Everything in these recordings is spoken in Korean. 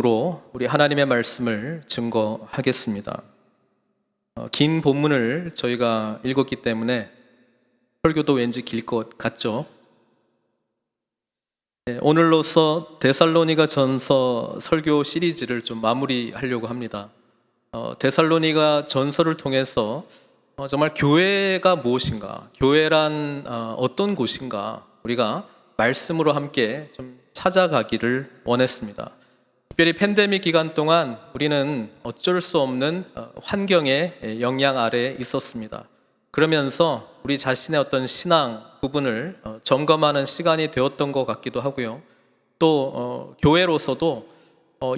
로 우리 하나님의 말씀을 증거하겠습니다. 긴 본문을 저희가 읽었기 때문에 설교도 왠지 길 것 같죠? 오늘로서 데살로니가 전서 설교 시리즈를 좀 마무리하려고 합니다. 데살로니가 전서를 통해서 정말 교회가 무엇인가, 교회란 어떤 곳인가 우리가 말씀으로 함께 좀 찾아가기를 원했습니다. 특별히 팬데믹 기간 동안 우리는 어쩔 수 없는 환경의 영향 아래에 있었습니다. 그러면서 우리 자신의 어떤 신앙 부분을 점검하는 시간이 되었던 것 같기도 하고요. 또 교회로서도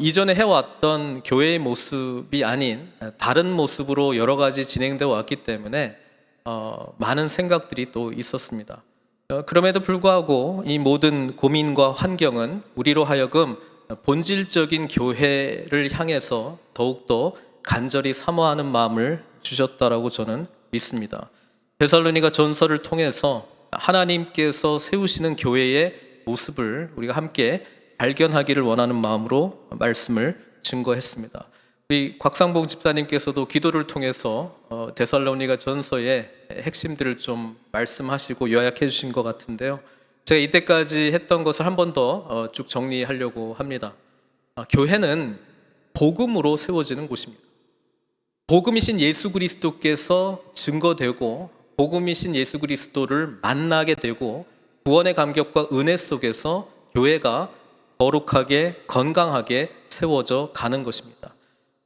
이전에 해왔던 교회의 모습이 아닌 다른 모습으로 여러 가지 진행되어 왔기 때문에 많은 생각들이 또 있었습니다. 그럼에도 불구하고 이 모든 고민과 환경은 우리로 하여금 본질적인 교회를 향해서 더욱더 간절히 사모하는 마음을 주셨다라고 저는 믿습니다. 데살로니가 전서를 통해서 하나님께서 세우시는 교회의 모습을 우리가 함께 발견하기를 원하는 마음으로 말씀을 증거했습니다. 우리 곽상봉 집사님께서도 기도를 통해서 데살로니가 전서의 핵심들을 좀 말씀하시고 요약해 주신 것 같은데요. 제가 이때까지 했던 것을 한 번 더 쭉 정리하려고 합니다. 교회는 복음으로 세워지는 곳입니다. 복음이신 예수 그리스도께서 증거되고 복음이신 예수 그리스도를 만나게 되고 구원의 감격과 은혜 속에서 교회가 거룩하게 건강하게 세워져 가는 것입니다.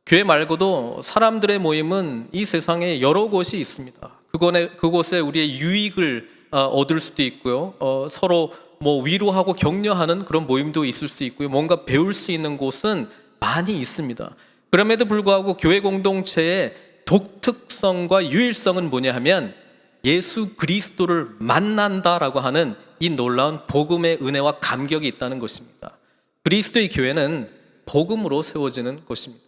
교회 말고도 사람들의 모임은 이 세상에 여러 곳이 있습니다. 그곳에 우리의 유익을 얻을 수도 있고요. 서로 위로하고 격려하는 그런 모임도 있을 수 있고요. 뭔가 배울 수 있는 곳은 많이 있습니다. 그럼에도 불구하고 교회 공동체의 독특성과 유일성은 뭐냐 하면 예수 그리스도를 만난다라고 하는 이 놀라운 복음의 은혜와 감격이 있다는 것입니다. 그리스도의 교회는 복음으로 세워지는 것입니다.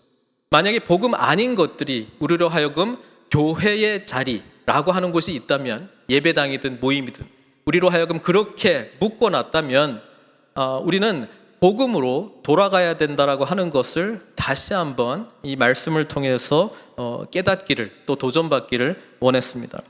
만약에 복음 아닌 것들이 우리로 하여금 교회의 자리라고 하는 곳이 있다면, 예배당이든 모임이든 우리로 하여금 그렇게 묶어놨다면 우리는 복음으로 돌아가야 된다라고 하는 것을 다시 한번 이 말씀을 통해서 깨닫기를, 또 도전받기를 원했습니다.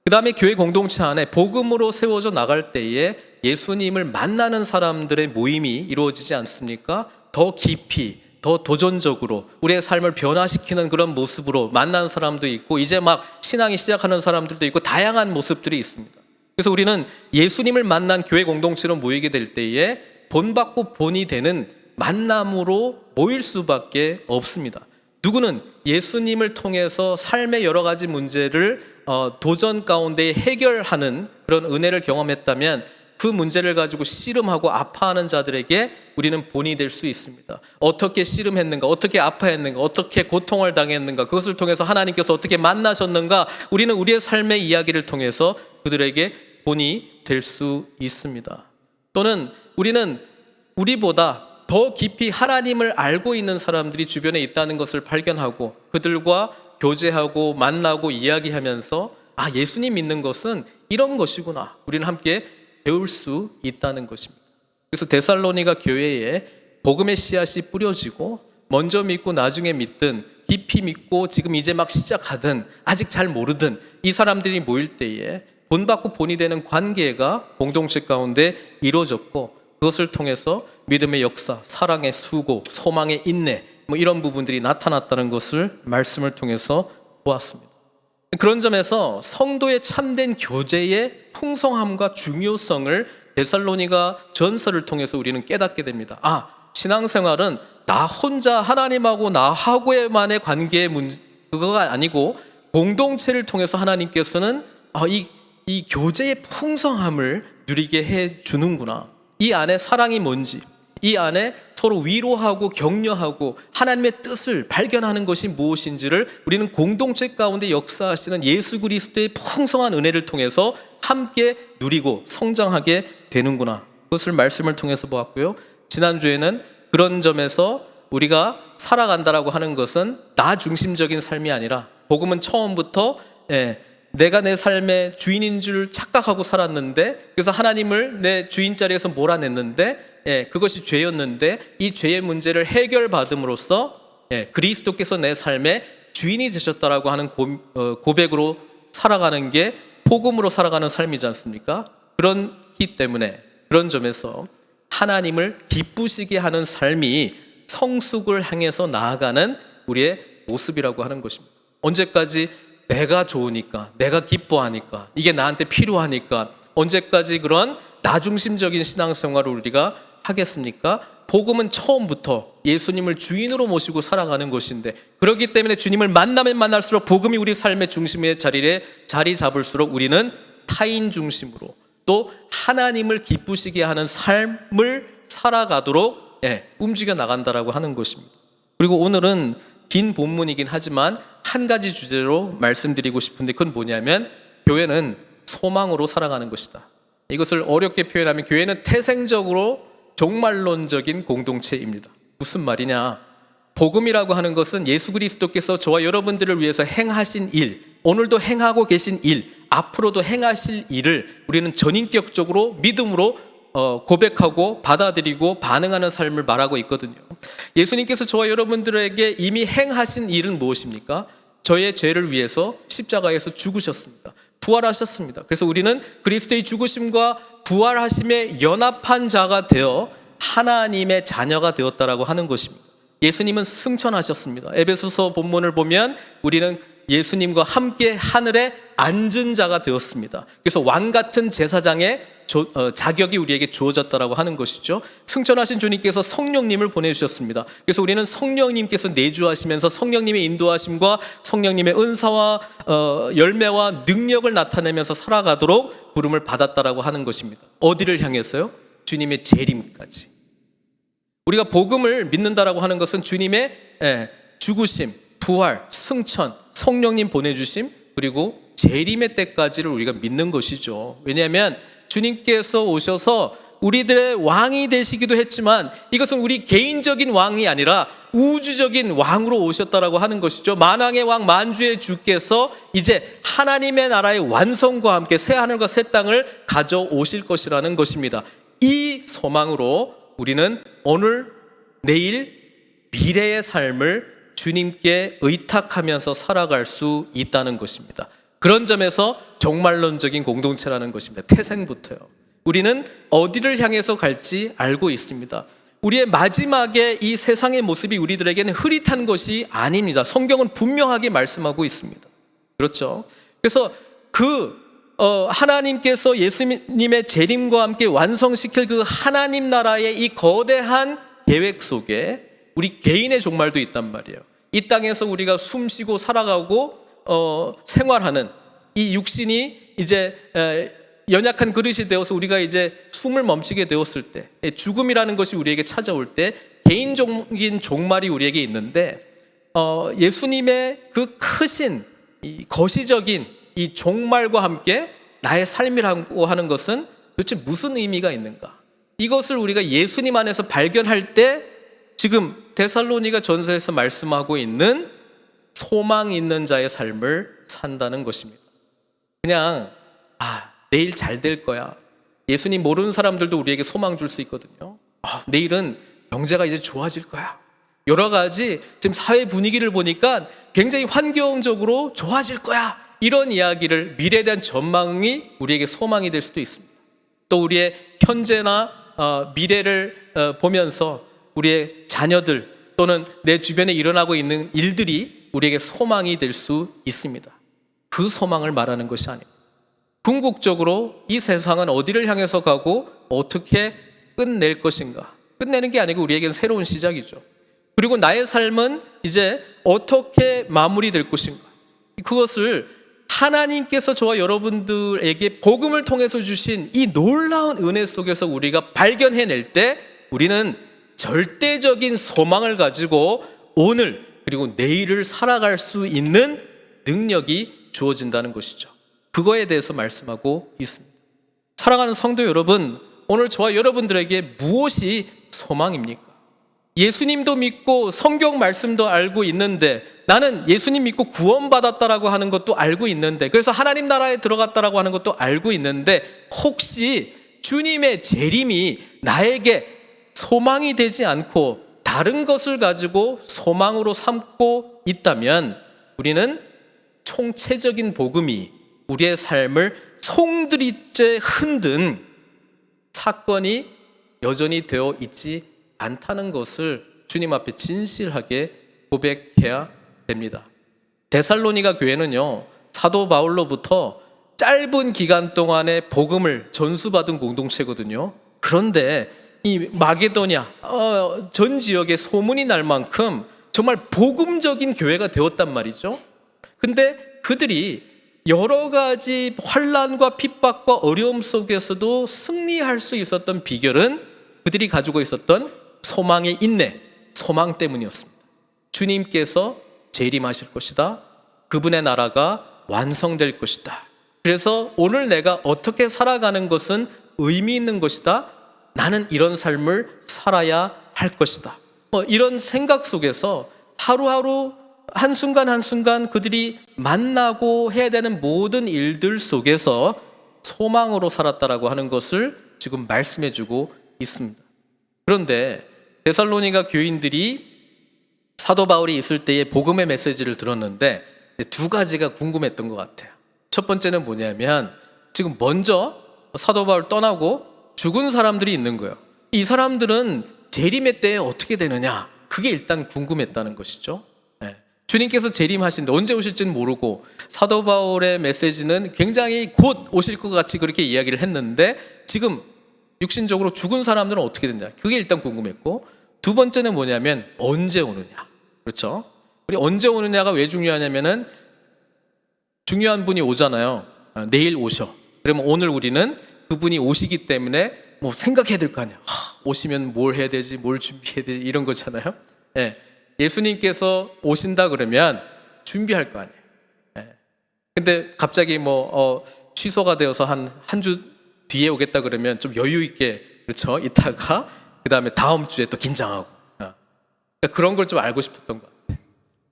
그 다음에 교회 공동체 안에 복음으로 세워져 나갈 때에 예수님을 만나는 사람들의 모임이 이루어지지 않습니까? 더 깊이, 더 도전적으로 우리의 삶을 변화시키는 그런 모습으로 만난 사람도 있고, 이제 막 신앙이 시작하는 사람들도 있고, 다양한 모습들이 있습니다. 그래서 우리는 예수님을 만난 교회 공동체로 모이게 될 때에 본받고 본이 되는 만남으로 모일 수밖에 없습니다. 누구는 예수님을 통해서 삶의 여러 가지 문제를 도전 가운데 해결하는 그런 은혜를 경험했다면 그 문제를 가지고 씨름하고 아파하는 자들에게 우리는 본이 될 수 있습니다. 어떻게 씨름했는가, 어떻게 아파했는가, 어떻게 고통을 당했는가, 그것을 통해서 하나님께서 어떻게 만나셨는가, 우리는 우리의 삶의 이야기를 통해서 그들에게 본이 될 수 있습니다. 또는 우리는 우리보다 더 깊이 하나님을 알고 있는 사람들이 주변에 있다는 것을 발견하고 그들과 교제하고 만나고 이야기하면서 예수님 믿는 것은 이런 것이구나, 우리는 함께 배울 수 있다는 것입니다. 그래서 데살로니가 교회에 복음의 씨앗이 뿌려지고 먼저 믿고 나중에 믿든 깊이 믿고 지금 이제 막 시작하든 아직 잘 모르든 이 사람들이 모일 때에 본받고 본이 되는 관계가 공동체 가운데 이루어졌고, 그것을 통해서 믿음의 역사, 사랑의 수고, 소망의 인내, 이런 부분들이 나타났다는 것을 말씀을 통해서 보았습니다. 그런 점에서 성도의 참된 교제의 풍성함과 중요성을 데살로니가 전서를 통해서 우리는 깨닫게 됩니다. 신앙생활은 나 혼자 하나님하고 나하고의만의 관계의 그거가 아니고 공동체를 통해서 하나님께서는 이 교제의 풍성함을 누리게 해주는구나. 이 안에 사랑이 뭔지, 이 안에 서로 위로하고 격려하고 하나님의 뜻을 발견하는 것이 무엇인지를 우리는 공동체 가운데 역사하시는 예수 그리스도의 풍성한 은혜를 통해서 함께 누리고 성장하게 되는구나. 그것을 말씀을 통해서 보았고요. 지난주에는 그런 점에서 우리가 살아간다라고 하는 것은 나 중심적인 삶이 아니라, 복음은 처음부터 내가 내 삶의 주인인 줄 착각하고 살았는데, 그래서 하나님을 내 주인 자리에서 몰아냈는데 그것이 죄였는데 이 죄의 문제를 해결받음으로써 그리스도께서 내 삶의 주인이 되셨다라고 하는 고백으로 살아가는 게 복음으로 살아가는 삶이지 않습니까? 그렇기 때문에 그런 점에서 하나님을 기쁘시게 하는 삶이 성숙을 향해서 나아가는 우리의 모습이라고 하는 것입니다. 언제까지 내가 좋으니까, 내가 기뻐하니까, 이게 나한테 필요하니까 언제까지 그런 나중심적인 신앙생활을 우리가 하겠습니까? 복음은 처음부터 예수님을 주인으로 모시고 살아가는 것인데, 그렇기 때문에 주님을 만나면 만날수록 복음이 우리 삶의 중심에 자리 잡을수록 우리는 타인 중심으로 또 하나님을 기쁘시게 하는 삶을 살아가도록 움직여 나간다라고 하는 것입니다. 그리고 오늘은 긴 본문이긴 하지만 한 가지 주제로 말씀드리고 싶은데, 그건 뭐냐면 교회는 소망으로 살아가는 것이다. 이것을 어렵게 표현하면 교회는 태생적으로 종말론적인 공동체입니다. 무슨 말이냐? 복음이라고 하는 것은 예수 그리스도께서 저와 여러분들을 위해서 행하신 일, 오늘도 행하고 계신 일, 앞으로도 행하실 일을 우리는 전인격적으로 믿음으로 고백하고 받아들이고 반응하는 삶을 말하고 있거든요. 예수님께서 저와 여러분들에게 이미 행하신 일은 무엇입니까? 저의 죄를 위해서 십자가에서 죽으셨습니다. 부활하셨습니다. 그래서 우리는 그리스도의 죽으심과 부활하심에 연합한 자가 되어 하나님의 자녀가 되었다라고 하는 것입니다. 예수님은 승천하셨습니다. 에베소서 본문을 보면 우리는 예수님과 함께 하늘에 앉은 자가 되었습니다. 그래서 왕 같은 제사장의 자격이 우리에게 주어졌다라고 하는 것이죠. 승천하신 주님께서 성령님을 보내주셨습니다. 그래서 우리는 성령님께서 내주하시면서 성령님의 인도하심과 성령님의 은사와 열매와 능력을 나타내면서 살아가도록 부름을 받았다라고 하는 것입니다. 어디를 향해서요? 주님의 재림까지. 우리가 복음을 믿는다라고 하는 것은 주님의 죽으심, 부활, 승천, 성령님 보내주심, 그리고 재림의 때까지를 우리가 믿는 것이죠. 왜냐하면 주님께서 오셔서 우리들의 왕이 되시기도 했지만 이것은 우리 개인적인 왕이 아니라 우주적인 왕으로 오셨다라고 하는 것이죠. 만왕의 왕 만주의 주께서 이제 하나님의 나라의 완성과 함께 새 하늘과 새 땅을 가져오실 것이라는 것입니다. 이 소망으로 우리는 오늘, 내일, 미래의 삶을 주님께 의탁하면서 살아갈 수 있다는 것입니다. 그런 점에서 종말론적인 공동체라는 것입니다. 태생부터요. 우리는 어디를 향해서 갈지 알고 있습니다. 우리의 마지막에 이 세상의 모습이 우리들에게는 흐릿한 것이 아닙니다. 성경은 분명하게 말씀하고 있습니다. 그렇죠? 그래서 하나님께서 예수님의 재림과 함께 완성시킬 그 하나님 나라의 이 거대한 계획 속에 우리 개인의 종말도 있단 말이에요. 이 땅에서 우리가 숨쉬고 살아가고 생활하는 이 육신이 이제 연약한 그릇이 되어서 우리가 이제 숨을 멈추게 되었을 때, 죽음이라는 것이 우리에게 찾아올 때 개인적인 종말이 우리에게 있는데, 예수님의 그 크신 이 거시적인 이 종말과 함께 나의 삶이라고 하는 것은 도대체 무슨 의미가 있는가? 이것을 우리가 예수님 안에서 발견할 때 지금 데살로니가 전서에서 말씀하고 있는 소망 있는 자의 삶을 산다는 것입니다. 그냥 내일 잘 될 거야. 예수님 모르는 사람들도 우리에게 소망 줄 수 있거든요. 내일은 경제가 이제 좋아질 거야. 여러 가지 지금 사회 분위기를 보니까 굉장히 환경적으로 좋아질 거야. 이런 이야기를, 미래에 대한 전망이 우리에게 소망이 될 수도 있습니다. 또 우리의 현재나 미래를 보면서 우리의 자녀들 또는 내 주변에 일어나고 있는 일들이 우리에게 소망이 될 수 있습니다. 그 소망을 말하는 것이 아닙니다. 궁극적으로 이 세상은 어디를 향해서 가고 어떻게 끝낼 것인가? 끝내는 게 아니고 우리에게는 새로운 시작이죠. 그리고 나의 삶은 이제 어떻게 마무리될 것인가? 그것을 하나님께서 저와 여러분들에게 복음을 통해서 주신 이 놀라운 은혜 속에서 우리가 발견해낼 때 우리는 절대적인 소망을 가지고 오늘 그리고 내일을 살아갈 수 있는 능력이 주어진다는 것이죠. 그거에 대해서 말씀하고 있습니다. 사랑하는 성도 여러분, 오늘 저와 여러분들에게 무엇이 소망입니까? 예수님도 믿고 성경 말씀도 알고 있는데, 나는 예수님 믿고 구원받았다라고 하는 것도 알고 있는데, 그래서 하나님 나라에 들어갔다라고 하는 것도 알고 있는데, 혹시 주님의 재림이 나에게 소망이 되지 않고 다른 것을 가지고 소망으로 삼고 있다면 우리는 총체적인 복음이 우리의 삶을 송두리째 흔든 사건이 여전히 되어 있지 않다는 것을 주님 앞에 진실하게 고백해야 됩니다. 데살로니가 교회는요, 사도 바울로부터 짧은 기간 동안에 복음을 전수받은 공동체거든요. 그런데 이 마게도냐 전 지역에 소문이 날 만큼 정말 복음적인 교회가 되었단 말이죠. 근데 그들이 여러 가지 환난과 핍박과 어려움 속에서도 승리할 수 있었던 비결은 그들이 가지고 있었던 소망의 인내, 소망 때문이었습니다. 주님께서 재림하실 것이다. 그분의 나라가 완성될 것이다. 그래서 오늘 내가 어떻게 살아가는 것은 의미 있는 것이다. 나는 이런 삶을 살아야 할 것이다. 이런 생각 속에서 하루하루 한순간 한순간 그들이 만나고 해야 되는 모든 일들 속에서 소망으로 살았다라고 하는 것을 지금 말씀해 주고 있습니다. 그런데 데살로니가 교인들이 사도 바울이 있을 때의 복음의 메시지를 들었는데 두 가지가 궁금했던 것 같아요. 첫 번째는 뭐냐면 지금 먼저 사도 바울 떠나고 죽은 사람들이 있는 거예요. 이 사람들은 재림의 때에 어떻게 되느냐, 그게 일단 궁금했다는 것이죠. 주님께서 재림하신데 언제 오실지는 모르고 사도 바울의 메시지는 굉장히 곧 오실 것 같이 그렇게 이야기를 했는데 지금 육신적으로 죽은 사람들은 어떻게 되느냐, 그게 일단 궁금했고, 두 번째는 뭐냐면 언제 오느냐. 그렇죠? 우리 언제 오느냐가 왜 중요하냐면은 중요한 분이 오잖아요. 내일 오셔. 그러면 오늘 우리는 그분이 오시기 때문에 뭐 생각해야 될 거 아니야. 오시면 뭘 해야 되지, 뭘 준비해야 되지, 이런 거잖아요. 예수님께서 오신다 그러면 준비할 거 아니에요. 근데 갑자기 취소가 되어서 한 주 뒤에 오겠다 그러면 좀 여유 있게, 그렇죠, 있다가 그 다음에 다음 주에 또 긴장하고, 그러니까 그런 걸 좀 알고 싶었던 것 같아요.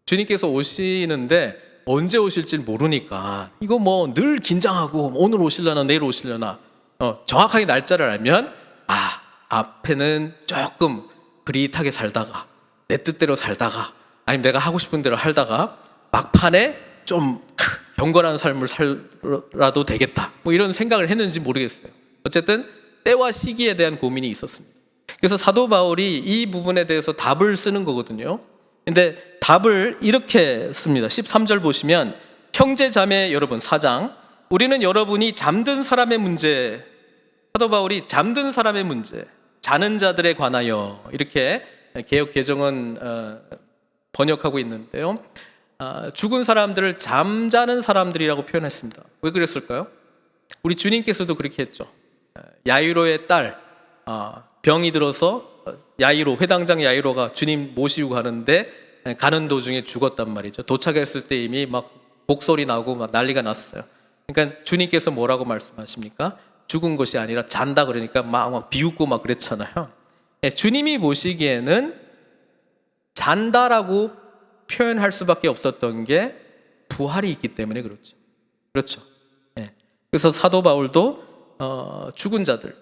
주님께서 오시는데 언제 오실지 모르니까 이거 늘 긴장하고 오늘 오시려나 내일 오시려나, 정확하게 날짜를 알면 앞에는 조금 그릿하게 살다가 내 뜻대로 살다가 아니면 내가 하고 싶은 대로 살다가 막판에 좀 경건한 삶을 살아도 되겠다, 이런 생각을 했는지 모르겠어요. 어쨌든 때와 시기에 대한 고민이 있었습니다. 그래서 사도 바울이 이 부분에 대해서 답을 쓰는 거거든요. 근데 답을 이렇게 씁니다. 13절 보시면 형제 자매 여러분, 4장, 우리는 여러분이 잠든 사람의 문제, 사도 바울이 잠든 사람의 문제, 자는 자들에 관하여 이렇게 개역 개정은 번역하고 있는데요. 죽은 사람들을 잠자는 사람들이라고 표현했습니다. 왜 그랬을까요? 우리 주님께서도 그렇게 했죠. 야이로의 딸, 병이 들어서 야이로, 회당장 야이로가 주님 모시고 가는데 가는 도중에 죽었단 말이죠. 도착했을 때 이미 막 목소리 나고 막 난리가 났어요. 그러니까 주님께서 뭐라고 말씀하십니까? 죽은 것이 아니라 잔다 그러니까 막 비웃고 막 그랬잖아요. 주님이 보시기에는 잔다라고 표현할 수밖에 없었던 게 부활이 있기 때문에 그렇죠. 그래서 사도 바울도 죽은 자들,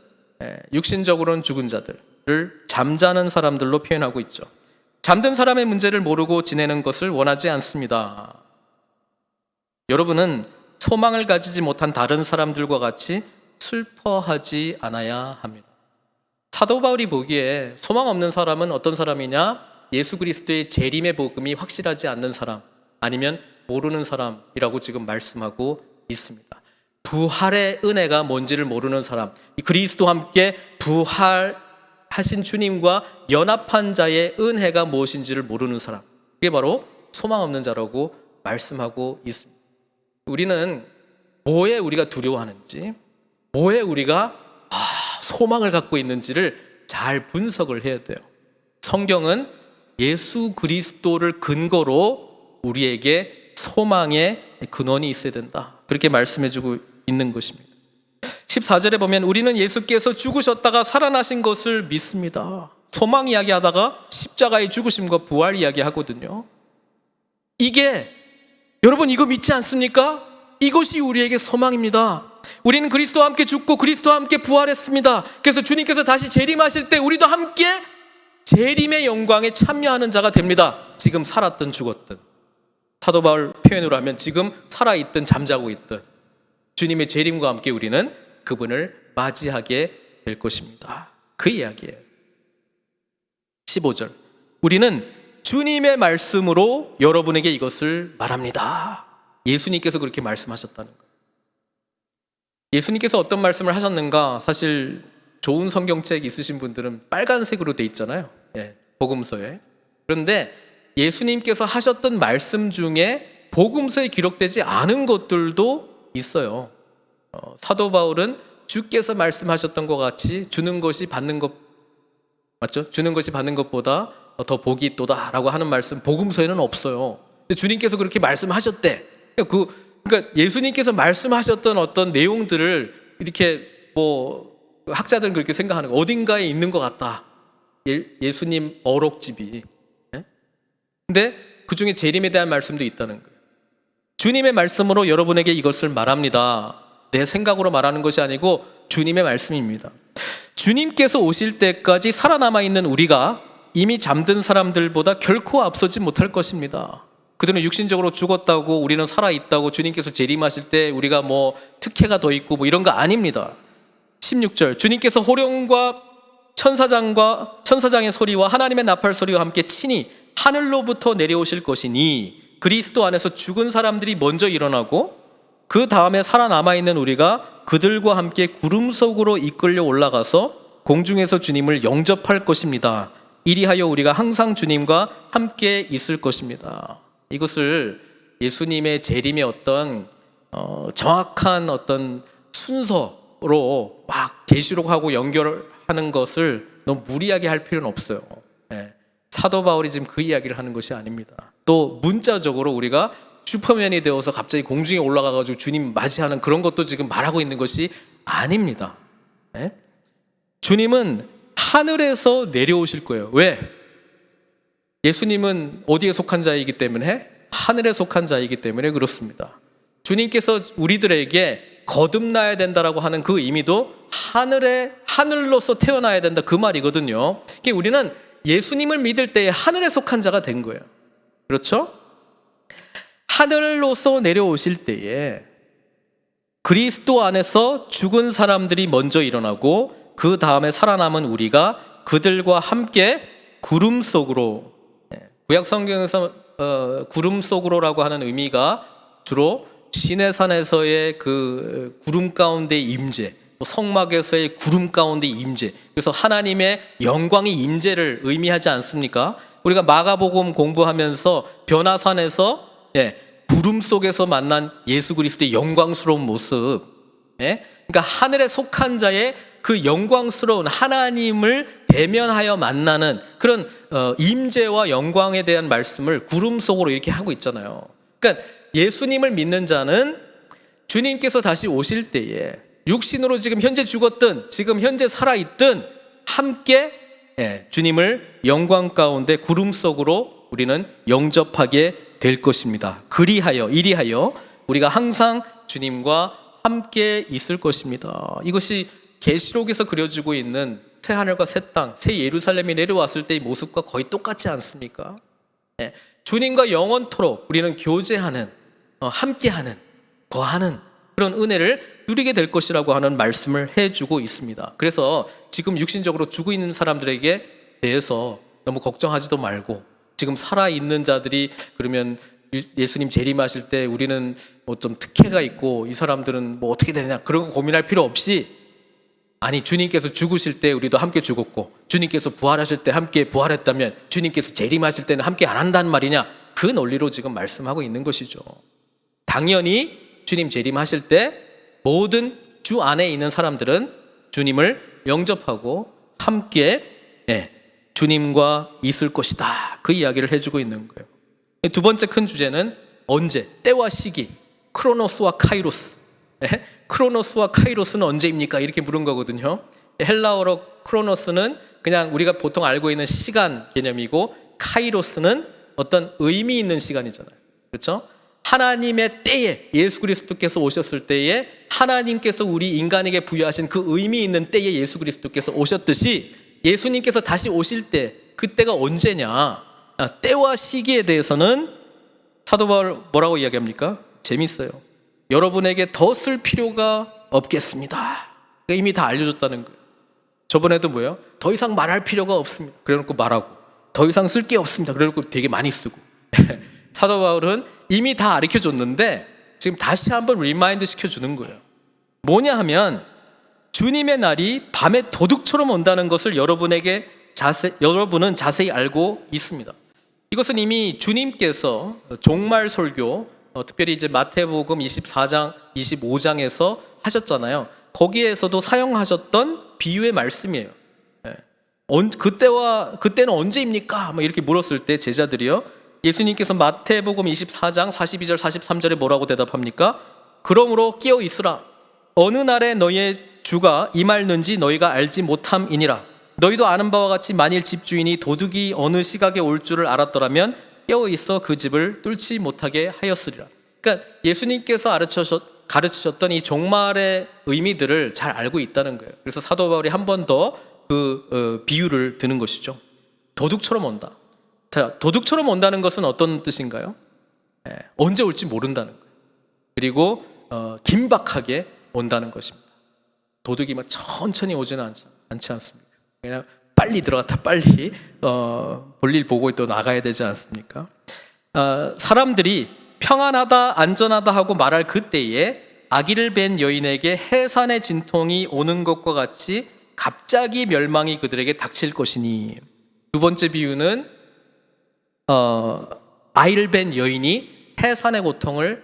육신적으로는 죽은 자들을 잠자는 사람들로 표현하고 있죠. 잠든 사람의 문제를 모르고 지내는 것을 원하지 않습니다. 여러분은 소망을 가지지 못한 다른 사람들과 같이 슬퍼하지 않아야 합니다. 사도 바울이 보기에 소망 없는 사람은 어떤 사람이냐? 예수 그리스도의 재림의 복음이 확실하지 않는 사람, 아니면 모르는 사람이라고 지금 말씀하고 있습니다. 부활의 은혜가 뭔지를 모르는 사람, 그리스도와 함께 부활하신 주님과 연합한 자의 은혜가 무엇인지를 모르는 사람, 그게 바로 소망 없는 자라고 말씀하고 있습니다. 우리는 뭐에 우리가 두려워하는지, 뭐에 우리가 소망을 갖고 있는지를 잘 분석을 해야 돼요. 성경은 예수 그리스도를 근거로 우리에게 소망의 근원이 있어야 된다, 그렇게 말씀해주고 있는 것입니다. 14절에 보면 우리는 예수께서 죽으셨다가 살아나신 것을 믿습니다. 소망 이야기하다가 십자가의 죽으심과 부활 이야기하거든요. 이게, 여러분 이거 믿지 않습니까? 이것이 우리에게 소망입니다. 우리는 그리스도와 함께 죽고 그리스도와 함께 부활했습니다. 그래서 주님께서 다시 재림하실 때 우리도 함께 재림의 영광에 참여하는 자가 됩니다. 지금 살았든 죽었든, 사도 바울 표현으로 하면 지금 살아있든 잠자고 있든 주님의 재림과 함께 우리는 그분을 맞이하게 될 것입니다. 그 이야기예요. 15절, 우리는 주님의 말씀으로 여러분에게 이것을 말합니다. 예수님께서 그렇게 말씀하셨다는 거예요. 예수님께서 어떤 말씀을 하셨는가? 사실 좋은 성경책 있으신 분들은 빨간색으로 돼 있잖아요. 복음서에. 그런데 예수님께서 하셨던 말씀 중에 복음서에 기록되지 않은 것들도 있어요. 사도 바울은 주께서 말씀하셨던 것 같이 주는 것이 받는 것, 맞죠? 주는 것이 받는 것보다 더 복이 있도다라고 하는 말씀 복음서에는 없어요. 근데 주님께서 그렇게 말씀하셨대. 그러니까 예수님께서 말씀하셨던 어떤 내용들을 이렇게 학자들은 그렇게 생각하는 거예요. 어딘가에 있는 것 같다. 예수님 어록집이. 근데 그 중에 재림에 대한 말씀도 있다는 거예요. 주님의 말씀으로 여러분에게 이것을 말합니다. 내 생각으로 말하는 것이 아니고 주님의 말씀입니다. 주님께서 오실 때까지 살아남아 있는 우리가 이미 잠든 사람들보다 결코 앞서지 못할 것입니다. 그들은 육신적으로 죽었다고 우리는 살아있다고 주님께서 재림하실 때 우리가 특혜가 더 있고 이런 거 아닙니다. 16절, 주님께서 호령과 천사장의 소리와 하나님의 나팔 소리와 함께 친히 하늘로부터 내려오실 것이니 그리스도 안에서 죽은 사람들이 먼저 일어나고 그 다음에 살아남아 있는 우리가 그들과 함께 구름 속으로 이끌려 올라가서 공중에서 주님을 영접할 것입니다. 이리하여 우리가 항상 주님과 함께 있을 것입니다. 이것을 예수님의 재림의 어떤 정확한 어떤 순서로 막 계시록하고 연결하는 것을 너무 무리하게 할 필요는 없어요. 사도 바울이 지금 그 이야기를 하는 것이 아닙니다. 또 문자적으로 우리가 슈퍼맨이 되어서 갑자기 공중에 올라가가지고 주님 맞이하는 그런 것도 지금 말하고 있는 것이 아닙니다. 주님은 하늘에서 내려오실 거예요. 왜? 예수님은 어디에 속한 자이기 때문에? 하늘에 속한 자이기 때문에 그렇습니다. 주님께서 우리들에게 거듭나야 된다라고 하는 그 의미도 하늘로서 태어나야 된다 그 말이거든요. 그러니까 우리는 예수님을 믿을 때에 하늘에 속한 자가 된 거예요. 그렇죠? 하늘로서 내려오실 때에 그리스도 안에서 죽은 사람들이 먼저 일어나고 그 다음에 살아남은 우리가 그들과 함께 구름 속으로, 구약 성경에서 구름 속으로라고 하는 의미가 주로 시내산에서의 그 구름 가운데 임재, 성막에서의 구름 가운데 임재, 그래서 하나님의 영광의 임재를 의미하지 않습니까? 우리가 마가복음 공부하면서 변화산에서 구름 속에서 만난 예수 그리스도의 영광스러운 모습, 그러니까 하늘에 속한 자의 그 영광스러운 하나님을 대면하여 만나는 그런 임재와 영광에 대한 말씀을 구름 속으로 이렇게 하고 있잖아요. 그러니까 예수님을 믿는 자는 주님께서 다시 오실 때에 육신으로 지금 현재 죽었든 지금 현재 살아있든 함께 주님을 영광 가운데 구름 속으로 우리는 영접하게 될 것입니다. 이리하여 우리가 항상 주님과 함께 있을 것입니다. 이것이 계시록에서 그려지고 있는 새 하늘과 새 땅, 새 예루살렘이 내려왔을 때의 모습과 거의 똑같지 않습니까? 주님과 영원토록 우리는 교제하는, 함께하는, 거하는 그런 은혜를 누리게 될 것이라고 하는 말씀을 해주고 있습니다. 그래서 지금 육신적으로 죽어 있는 사람들에게 대해서 너무 걱정하지도 말고, 지금 살아있는 자들이 그러면 예수님 재림하실 때 우리는 좀 특혜가 있고 이 사람들은 어떻게 되느냐 그런 거 고민할 필요 없이, 아니 주님께서 죽으실 때 우리도 함께 죽었고 주님께서 부활하실 때 함께 부활했다면 주님께서 재림하실 때는 함께 안 한다는 말이냐, 그 논리로 지금 말씀하고 있는 것이죠. 당연히 주님 재림하실 때 모든 주 안에 있는 사람들은 주님을 영접하고 함께 주님과 있을 것이다, 그 이야기를 해주고 있는 거예요. 두 번째 큰 주제는 언제, 때와 시기, 크로노스와 카이로스. 크로노스와 카이로스는 언제입니까? 이렇게 물은 거거든요. 헬라어로 크로노스는 그냥 우리가 보통 알고 있는 시간 개념이고, 카이로스는 어떤 의미 있는 시간이잖아요. 그렇죠? 하나님의 때에, 예수 그리스도께서 오셨을 때에 하나님께서 우리 인간에게 부여하신 그 의미 있는 때에 예수 그리스도께서 오셨듯이 예수님께서 다시 오실 때, 그때가 언제냐, 때와 시기에 대해서는 사도 바울 뭐라고 이야기합니까? 재밌어요. 여러분에게 더 쓸 필요가 없겠습니다. 이미 다 알려줬다는 거예요. 저번에도 뭐예요? 더 이상 말할 필요가 없습니다. 그래놓고 말하고, 더 이상 쓸 게 없습니다. 그래놓고 되게 많이 쓰고. 사도 바울은 이미 다 가르쳐줬는데 지금 다시 한번 리마인드 시켜주는 거예요. 뭐냐 하면 주님의 날이 밤에 도둑처럼 온다는 것을 여러분은 자세히 알고 있습니다. 이것은 이미 주님께서 종말 설교, 특별히 이제 마태복음 24장, 25장에서 하셨잖아요. 거기에서도 사용하셨던 비유의 말씀이에요. 그때는 언제입니까? 이렇게 물었을 때 제자들이요, 예수님께서 마태복음 24장 42절 43절에 뭐라고 대답합니까? 그러므로 깨어 있으라. 어느 날에 너희의 주가 임할는지 너희가 알지 못함이니라. 너희도 아는 바와 같이 만일 집주인이 도둑이 어느 시각에 올 줄을 알았더라면 깨어 있어 그 집을 뚫지 못하게 하였으리라. 그러니까 예수님께서 가르치셨던 이 종말의 의미들을 잘 알고 있다는 거예요. 그래서 사도 바울이 한 번 더 그 비유를 드는 것이죠. 도둑처럼 온다. 자, 도둑처럼 온다는 것은 어떤 뜻인가요? 언제 올지 모른다는 거예요. 그리고 긴박하게 온다는 것입니다. 도둑이 막 천천히 오지는 않지 않습니까? 그냥 빨리 들어갔다 빨리 볼일 보고 또 나가야 되지 않습니까? 사람들이 평안하다 안전하다 하고 말할 그때에 아기를 뵌 여인에게 해산의 진통이 오는 것과 같이 갑자기 멸망이 그들에게 닥칠 것이니. 두 번째 비유는 아이를 뵌 여인이 해산의 고통을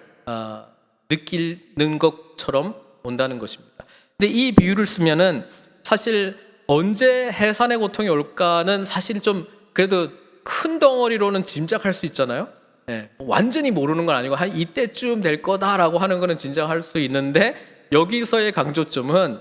느끼는 것처럼 온다는 것입니다. 근데 이 비유를 쓰면은 사실 언제 해산의 고통이 올까는 사실 좀 그래도 큰 덩어리로는 짐작할 수 있잖아요. 완전히 모르는 건 아니고 한 이때쯤 될 거다라고 하는 거는 짐작할 수 있는데, 여기서의 강조점은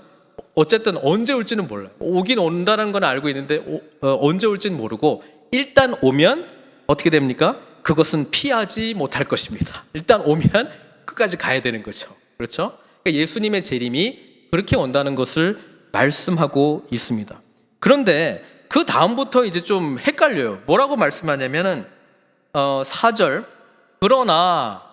어쨌든 언제 올지는 몰라요. 오긴 온다는 건 알고 있는데 언제 올지는 모르고, 일단 오면 어떻게 됩니까? 그것은 피하지 못할 것입니다. 일단 오면 끝까지 가야 되는 거죠. 그렇죠? 그러니까 예수님의 재림이 그렇게 온다는 것을 말씀하고 있습니다. 그런데 그 다음부터 이제 좀 헷갈려요. 뭐라고 말씀하냐면은 4절, 그러나,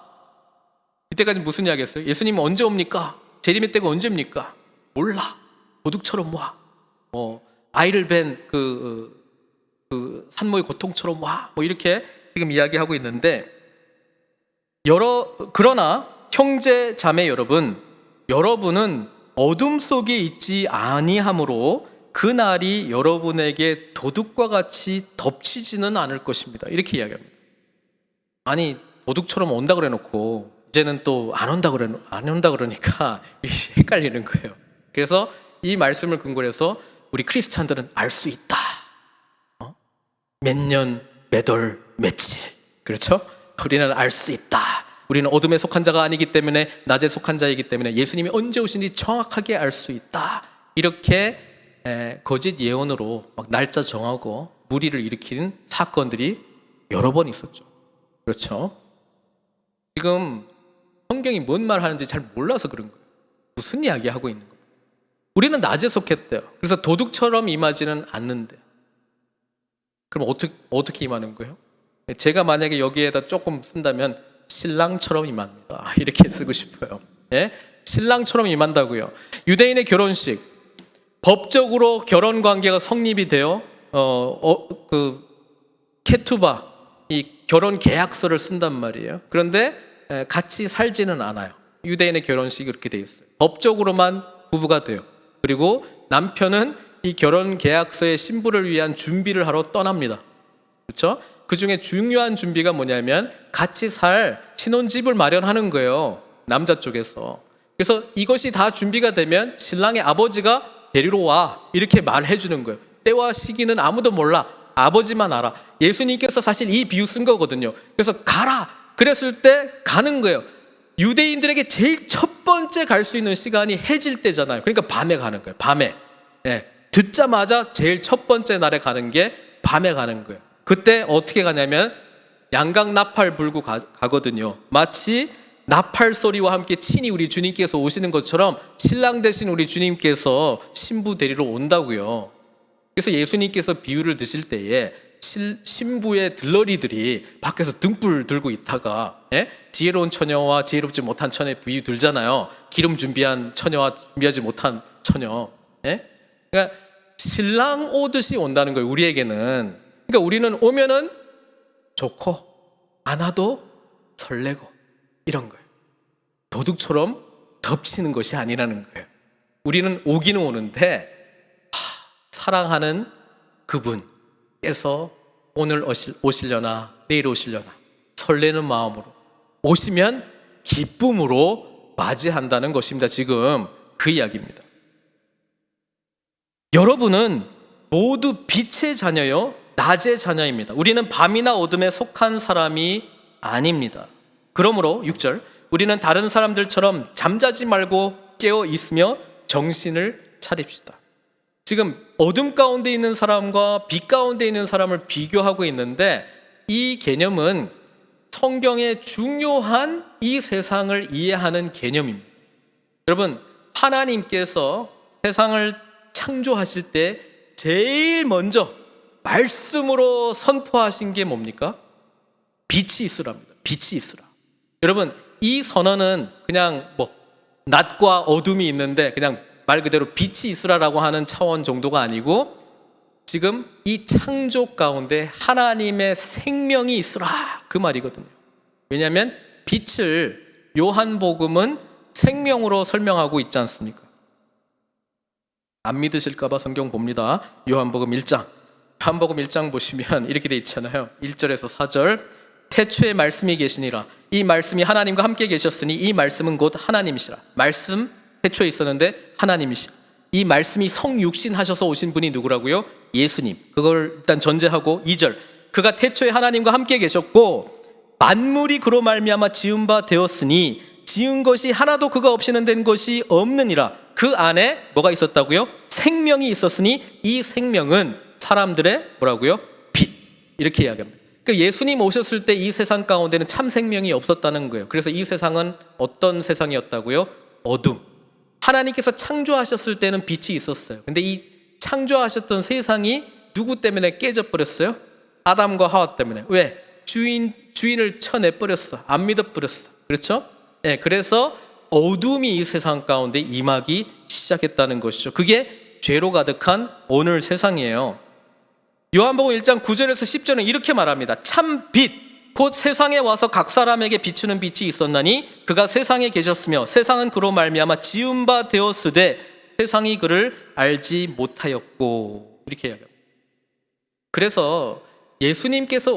이때까지 무슨 이야기 했어요? 예수님은 언제 옵니까? 재림의 때가 언제입니까? 몰라. 도둑처럼 와. 아이를 뵌 그 산모의 고통처럼 와. 이렇게 지금 이야기하고 있는데, 그러나 형제 자매 여러분, 여러분은 어둠 속에 있지 아니하므로 그 날이 여러분에게 도둑과 같이 덮치지는 않을 것입니다. 이렇게 이야기합니다. 아니, 도둑처럼 온다 그래 놓고 이제는 또 안 온다 그러니까 헷갈리는 거예요. 그래서 이 말씀을 근거로 해서 우리 크리스찬들은 알 수 있다. 몇 년, 몇 월, 며칠. 그렇죠? 우리는 알 수 있다. 우리는 어둠에 속한 자가 아니기 때문에, 낮에 속한 자이기 때문에 예수님이 언제 오신지 정확하게 알 수 있다. 이렇게 거짓 예언으로 막 날짜 정하고 무리를 일으킨 사건들이 여러 번 있었죠. 그렇죠? 지금 성경이 뭔 말 하는지 잘 몰라서 그런 거예요. 무슨 이야기 하고 있는 거예요? 우리는 낮에 속했대요. 그래서 도둑처럼 임하지는 않는데. 그럼 어떻게 임하는 거예요? 제가 만약에 여기에다 조금 쓴다면 신랑처럼 임합니다. 이렇게 쓰고 싶어요. 신랑처럼 임한다고요. 유대인의 결혼식, 법적으로 결혼 관계가 성립이 되어 케투바, 이 결혼 계약서를 쓴단 말이에요. 그런데 같이 살지는 않아요. 유대인의 결혼식이 그렇게 돼 있어요. 법적으로만 부부가 돼요. 그리고 남편은 이 결혼 계약서의 신부를 위한 준비를 하러 떠납니다. 그렇죠? 그 중에 중요한 준비가 뭐냐면 같이 살 신혼집을 마련하는 거예요. 남자 쪽에서. 그래서 이것이 다 준비가 되면 신랑의 아버지가 데리러 와, 이렇게 말해 주는 거예요. 때와 시기는 아무도 몰라. 아버지만 알아. 예수님께서 사실 이 비유 쓴 거거든요. 그래서 가라. 그랬을 때 가는 거예요. 유대인들에게 제일 첫 번째 갈 수 있는 시간이 해질 때잖아요. 그러니까 밤에 가는 거예요. 밤에. 듣자마자 제일 첫 번째 날에 가는 게 밤에 가는 거예요. 그때 어떻게 가냐면 양각 나팔 불고 가거든요. 마치 나팔 소리와 함께 친히 우리 주님께서 오시는 것처럼 신랑 되신 우리 주님께서 신부 데리러 온다고요. 그래서 예수님께서 비유를 드실 때에 신부의 들러리들이 밖에서 등불 들고 있다가 지혜로운 처녀와 지혜롭지 못한 처녀의 비유 들잖아요. 기름 준비한 처녀와 준비하지 못한 처녀. 그러니까 신랑 오듯이 온다는 거예요. 우리에게는. 그러니까 우리는 오면은 좋고 안 와도 설레고 이런 거예요. 도둑처럼 덮치는 것이 아니라는 거예요. 우리는 오기는 오는데 사랑하는 그분께서 오늘 오시려나 내일 오시려나 설레는 마음으로 오시면 기쁨으로 맞이한다는 것입니다. 지금 그 이야기입니다. 여러분은 모두 빛의 자녀요 낮의 자녀입니다. 우리는 밤이나 어둠에 속한 사람이 아닙니다. 그러므로 6절 우리는 다른 사람들처럼 잠자지 말고 깨어 있으며 정신을 차립시다. 지금 어둠 가운데 있는 사람과 빛 가운데 있는 사람을 비교하고 있는데 이 개념은 성경의 중요한 이 세상을 이해하는 개념입니다. 여러분, 하나님께서 세상을 창조하실 때 제일 먼저 말씀으로 선포하신 게 뭡니까? 빛이 있으랍니다. 빛이 있으라. 여러분, 이 선언은 그냥 낮과 어둠이 있는데 그냥 말 그대로 빛이 있으라라고 하는 차원 정도가 아니고 지금 이 창조 가운데 하나님의 생명이 있으라 그 말이거든요. 왜냐하면 빛을 요한복음은 생명으로 설명하고 있지 않습니까? 안 믿으실까 봐 성경 봅니다. 요한복음 1장 보시면 이렇게 돼 있잖아요. 1절에서 4절 태초에 말씀이 계시니라 이 말씀이 하나님과 함께 계셨으니 이 말씀은 곧 하나님이시라. 말씀 태초에 있었는데 하나님이시라. 이 말씀이 성육신 하셔서 오신 분이 누구라고요? 예수님. 그걸 일단 전제하고 2절 그가 태초에 하나님과 함께 계셨고 만물이 그로 말미암아 지은 바 되었으니 지은 것이 하나도 그가 없이는 된 것이 없느니라. 그 안에 뭐가 있었다고요? 생명이 있었으니 이 생명은 사람들의 뭐라고요? 빛. 이렇게 이야기합니다. 그러니까 예수님 오셨을 때 이 세상 가운데는 참 생명이 없었다는 거예요. 그래서 이 세상은 어떤 세상이었다고요? 어둠. 하나님께서 창조하셨을 때는 빛이 있었어요. 근데 이 창조하셨던 세상이 누구 때문에 깨져버렸어요? 아담과 하와 때문에. 왜? 주인을 쳐내버렸어. 안 믿어버렸어. 그렇죠? 그래서 어둠이 이 세상 가운데 임하기 시작했다는 것이죠. 그게 죄로 가득한 오늘 세상이에요. 요한복음 1장 9절에서 10절은 이렇게 말합니다. 참 빛 곧 세상에 와서 각 사람에게 비추는 빛이 있었나니 그가 세상에 계셨으며 세상은 그로 말미암아 지은 바 되었으되 세상이 그를 알지 못하였고 이렇게 이야기합니다. 그래서 예수님께서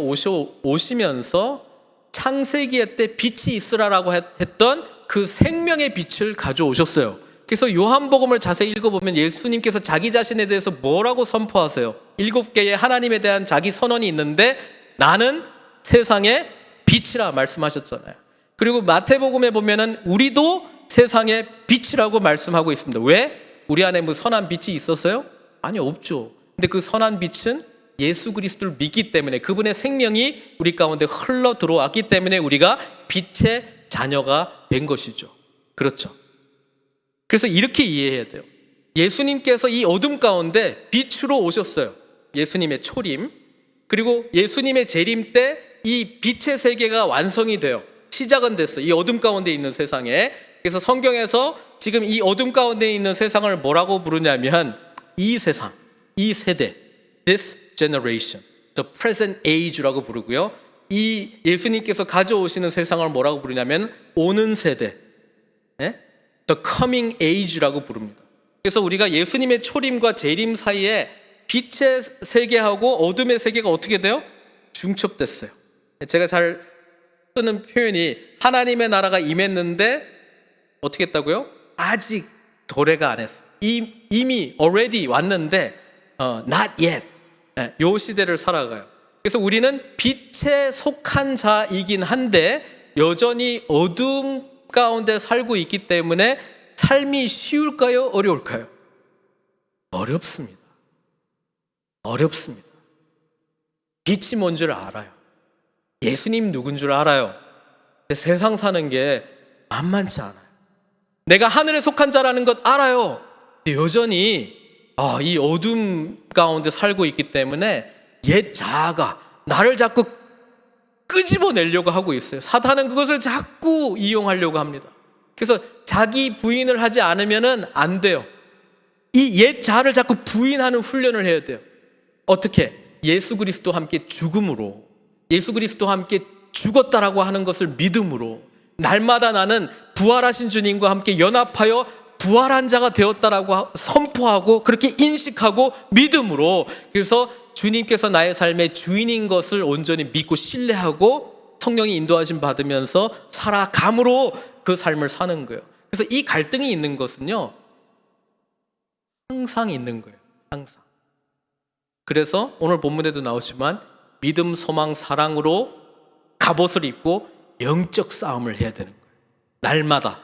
오시면서 창세기에 때 빛이 있으라라고 했던 그 생명의 빛을 가져오셨어요. 그래서 요한복음을 자세히 읽어보면 예수님께서 자기 자신에 대해서 뭐라고 선포하세요? 7개의 하나님에 대한 자기 선언이 있는데 나는 세상의 빛이라 말씀하셨잖아요. 그리고 마태복음에 보면은 우리도 세상의 빛이라고 말씀하고 있습니다. 왜? 우리 안에 뭐 선한 빛이 있었어요? 아니, 없죠. 근데 그 선한 빛은 예수 그리스도를 믿기 때문에 그분의 생명이 우리 가운데 흘러 들어왔기 때문에 우리가 빛의 자녀가 된 것이죠. 그렇죠. 그래서 이렇게 이해해야 돼요. 예수님께서 이 어둠 가운데 빛으로 오셨어요. 예수님의 초림. 그리고 예수님의 재림 때 이 빛의 세계가 완성이 돼요. 시작은 됐어요. 이 어둠 가운데 있는 세상에. 그래서 성경에서 지금 이 어둠 가운데 있는 세상을 뭐라고 부르냐면 이 세상, 이 세대, this generation, the present age라고 부르고요. 이 예수님께서 가져오시는 세상을 뭐라고 부르냐면 오는 세대, the coming age라고 부릅니다. 그래서 우리가 예수님의 초림과 재림 사이에 빛의 세계하고 어둠의 세계가 어떻게 돼요? 중첩됐어요. 제가 잘 쓰는 표현이 하나님의 나라가 임했는데 어떻게 했다고요? 아직 도래가 안 했어. 이미 already 왔는데 not yet. 요 시대를 살아가요. 그래서 우리는 빛에 속한 자이긴 한데 여전히 어둠 가운데 살고 있기 때문에 삶이 쉬울까요? 어려울까요? 어렵습니다. 어렵습니다. 빛이 뭔 줄 알아요. 예수님 누군 줄 알아요. 근데 세상 사는 게 만만치 않아요. 내가 하늘에 속한 자라는 것 알아요. 근데 여전히 이 어둠 가운데 살고 있기 때문에 옛 자아가 나를 자꾸 끄집어내려고 하고 있어요. 사탄은 그것을 자꾸 이용하려고 합니다. 그래서 자기 부인을 하지 않으면 안 돼요. 이 옛 자아를 자꾸 부인하는 훈련을 해야 돼요. 어떻게? 예수 그리스도와 함께 죽음으로, 예수 그리스도와 함께 죽었다라고 하는 것을 믿음으로, 날마다 나는 부활하신 주님과 함께 연합하여 부활한 자가 되었다라고 선포하고 그렇게 인식하고 믿음으로, 그래서 주님께서 나의 삶의 주인인 것을 온전히 믿고 신뢰하고 성령이 인도하심 받으면서 살아감으로 그 삶을 사는 거예요. 그래서 이 갈등이 있는 것은요, 항상 있는 거예요. 항상. 그래서 오늘 본문에도 나오지만 믿음, 소망, 사랑으로 갑옷을 입고 영적 싸움을 해야 되는 거예요. 날마다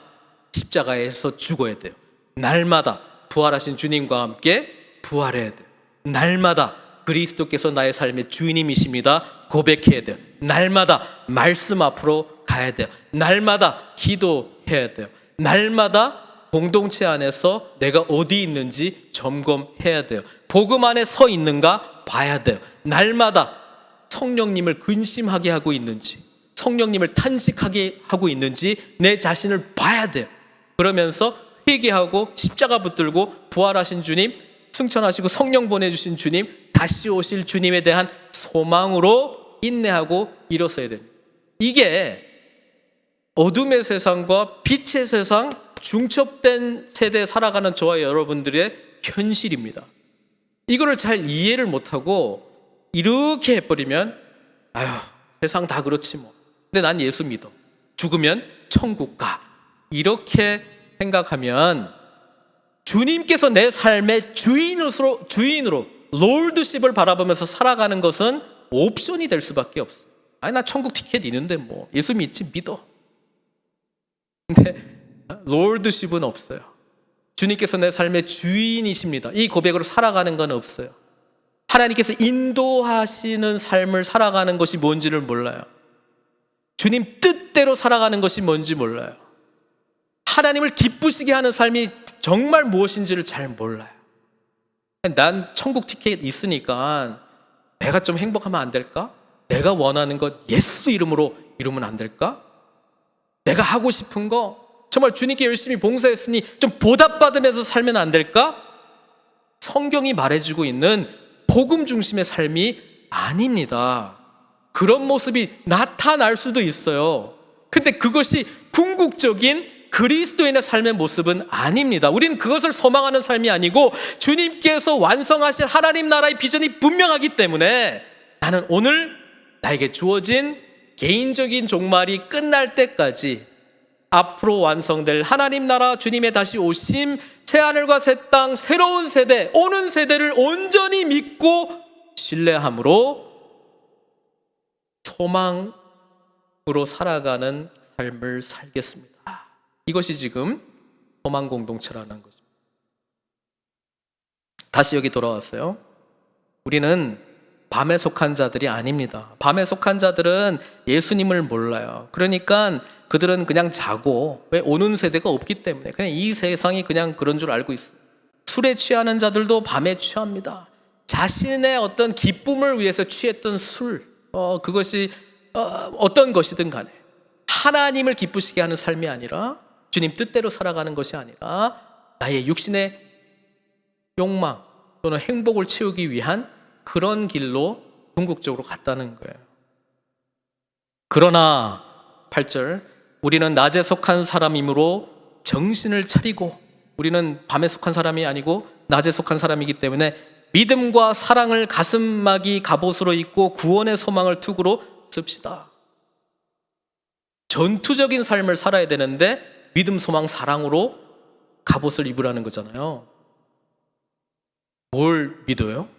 십자가에서 죽어야 돼요. 날마다 부활하신 주님과 함께 부활해야 돼요. 날마다 그리스도께서 나의 삶의 주인님이십니다 고백해야 돼요. 날마다 말씀 앞으로 가야 돼요. 날마다 기도해야 돼요. 날마다 공동체 안에서 내가 어디 있는지 점검해야 돼요. 복음 안에 서 있는가 봐야 돼요. 날마다 성령님을 근심하게 하고 있는지, 성령님을 탄식하게 하고 있는지 내 자신을 봐야 돼요. 그러면서 회개하고 십자가 붙들고 부활하신 주님, 승천하시고 성령 보내주신 주님, 다시 오실 주님에 대한 소망으로 인내하고 일어서야 됩니다. 이게 어둠의 세상과 빛의 세상 중첩된 세대에 살아가는 저와 여러분들의 현실입니다. 이거를 잘 이해를 못하고 이렇게 해버리면 세상 다 그렇지 뭐, 근데 난 예수 믿어, 죽으면 천국 가, 이렇게 생각하면 주님께서 내 삶의 주인으로 롤드십을 바라보면서 살아가는 것은 옵션이 될 수밖에 없어. 나 천국 티켓 있는데 뭐 예수 믿지, 믿어. 근데 롤드십은 없어요. 주님께서 내 삶의 주인이십니다, 이 고백으로 살아가는 건 없어요. 하나님께서 인도하시는 삶을 살아가는 것이 뭔지를 몰라요. 주님 뜻대로 살아가는 것이 뭔지 몰라요. 하나님을 기쁘시게 하는 삶이 정말 무엇인지를 잘 몰라요. 난 천국 티켓 있으니까 내가 좀 행복하면 안 될까? 내가 원하는 것 예수 이름으로 이루면 안 될까? 내가 하고 싶은 거 정말 주님께 열심히 봉사했으니 좀 보답받으면서 살면 안 될까? 성경이 말해주고 있는 복음 중심의 삶이 아닙니다. 그런 모습이 나타날 수도 있어요. 근데 그것이 궁극적인 그리스도인의 삶의 모습은 아닙니다. 우리는 그것을 소망하는 삶이 아니고 주님께서 완성하실 하나님 나라의 비전이 분명하기 때문에 나는 오늘 나에게 주어진 개인적인 종말이 끝날 때까지 앞으로 완성될 하나님 나라, 주님의 다시 오심, 새하늘과 새 땅, 새로운 세대, 오는 세대를 온전히 믿고 신뢰함으로 소망으로 살아가는 삶을 살겠습니다. 이것이 지금 소망 공동체라는 것입니다. 다시 여기 돌아왔어요. 우리는 밤에 속한 자들이 아닙니다. 밤에 속한 자들은 예수님을 몰라요. 그러니까 그들은 그냥 자고, 왜? 오는 세대가 없기 때문에 그냥 이 세상이 그냥 그런 줄 알고 있어요. 술에 취하는 자들도 밤에 취합니다. 자신의 어떤 기쁨을 위해서 취했던 술, 그것이 어떤 것이든 간에 하나님을 기쁘시게 하는 삶이 아니라, 주님 뜻대로 살아가는 것이 아니라 나의 육신의 욕망 또는 행복을 채우기 위한 그런 길로 궁극적으로 갔다는 거예요. 그러나 8절, 우리는 낮에 속한 사람이므로 정신을 차리고, 우리는 밤에 속한 사람이 아니고 낮에 속한 사람이기 때문에 믿음과 사랑을 가슴막이 갑옷으로 입고 구원의 소망을 투구로 씁시다. 전투적인 삶을 살아야 되는데 믿음, 소망, 사랑으로 갑옷을 입으라는 거잖아요. 뭘 믿어요?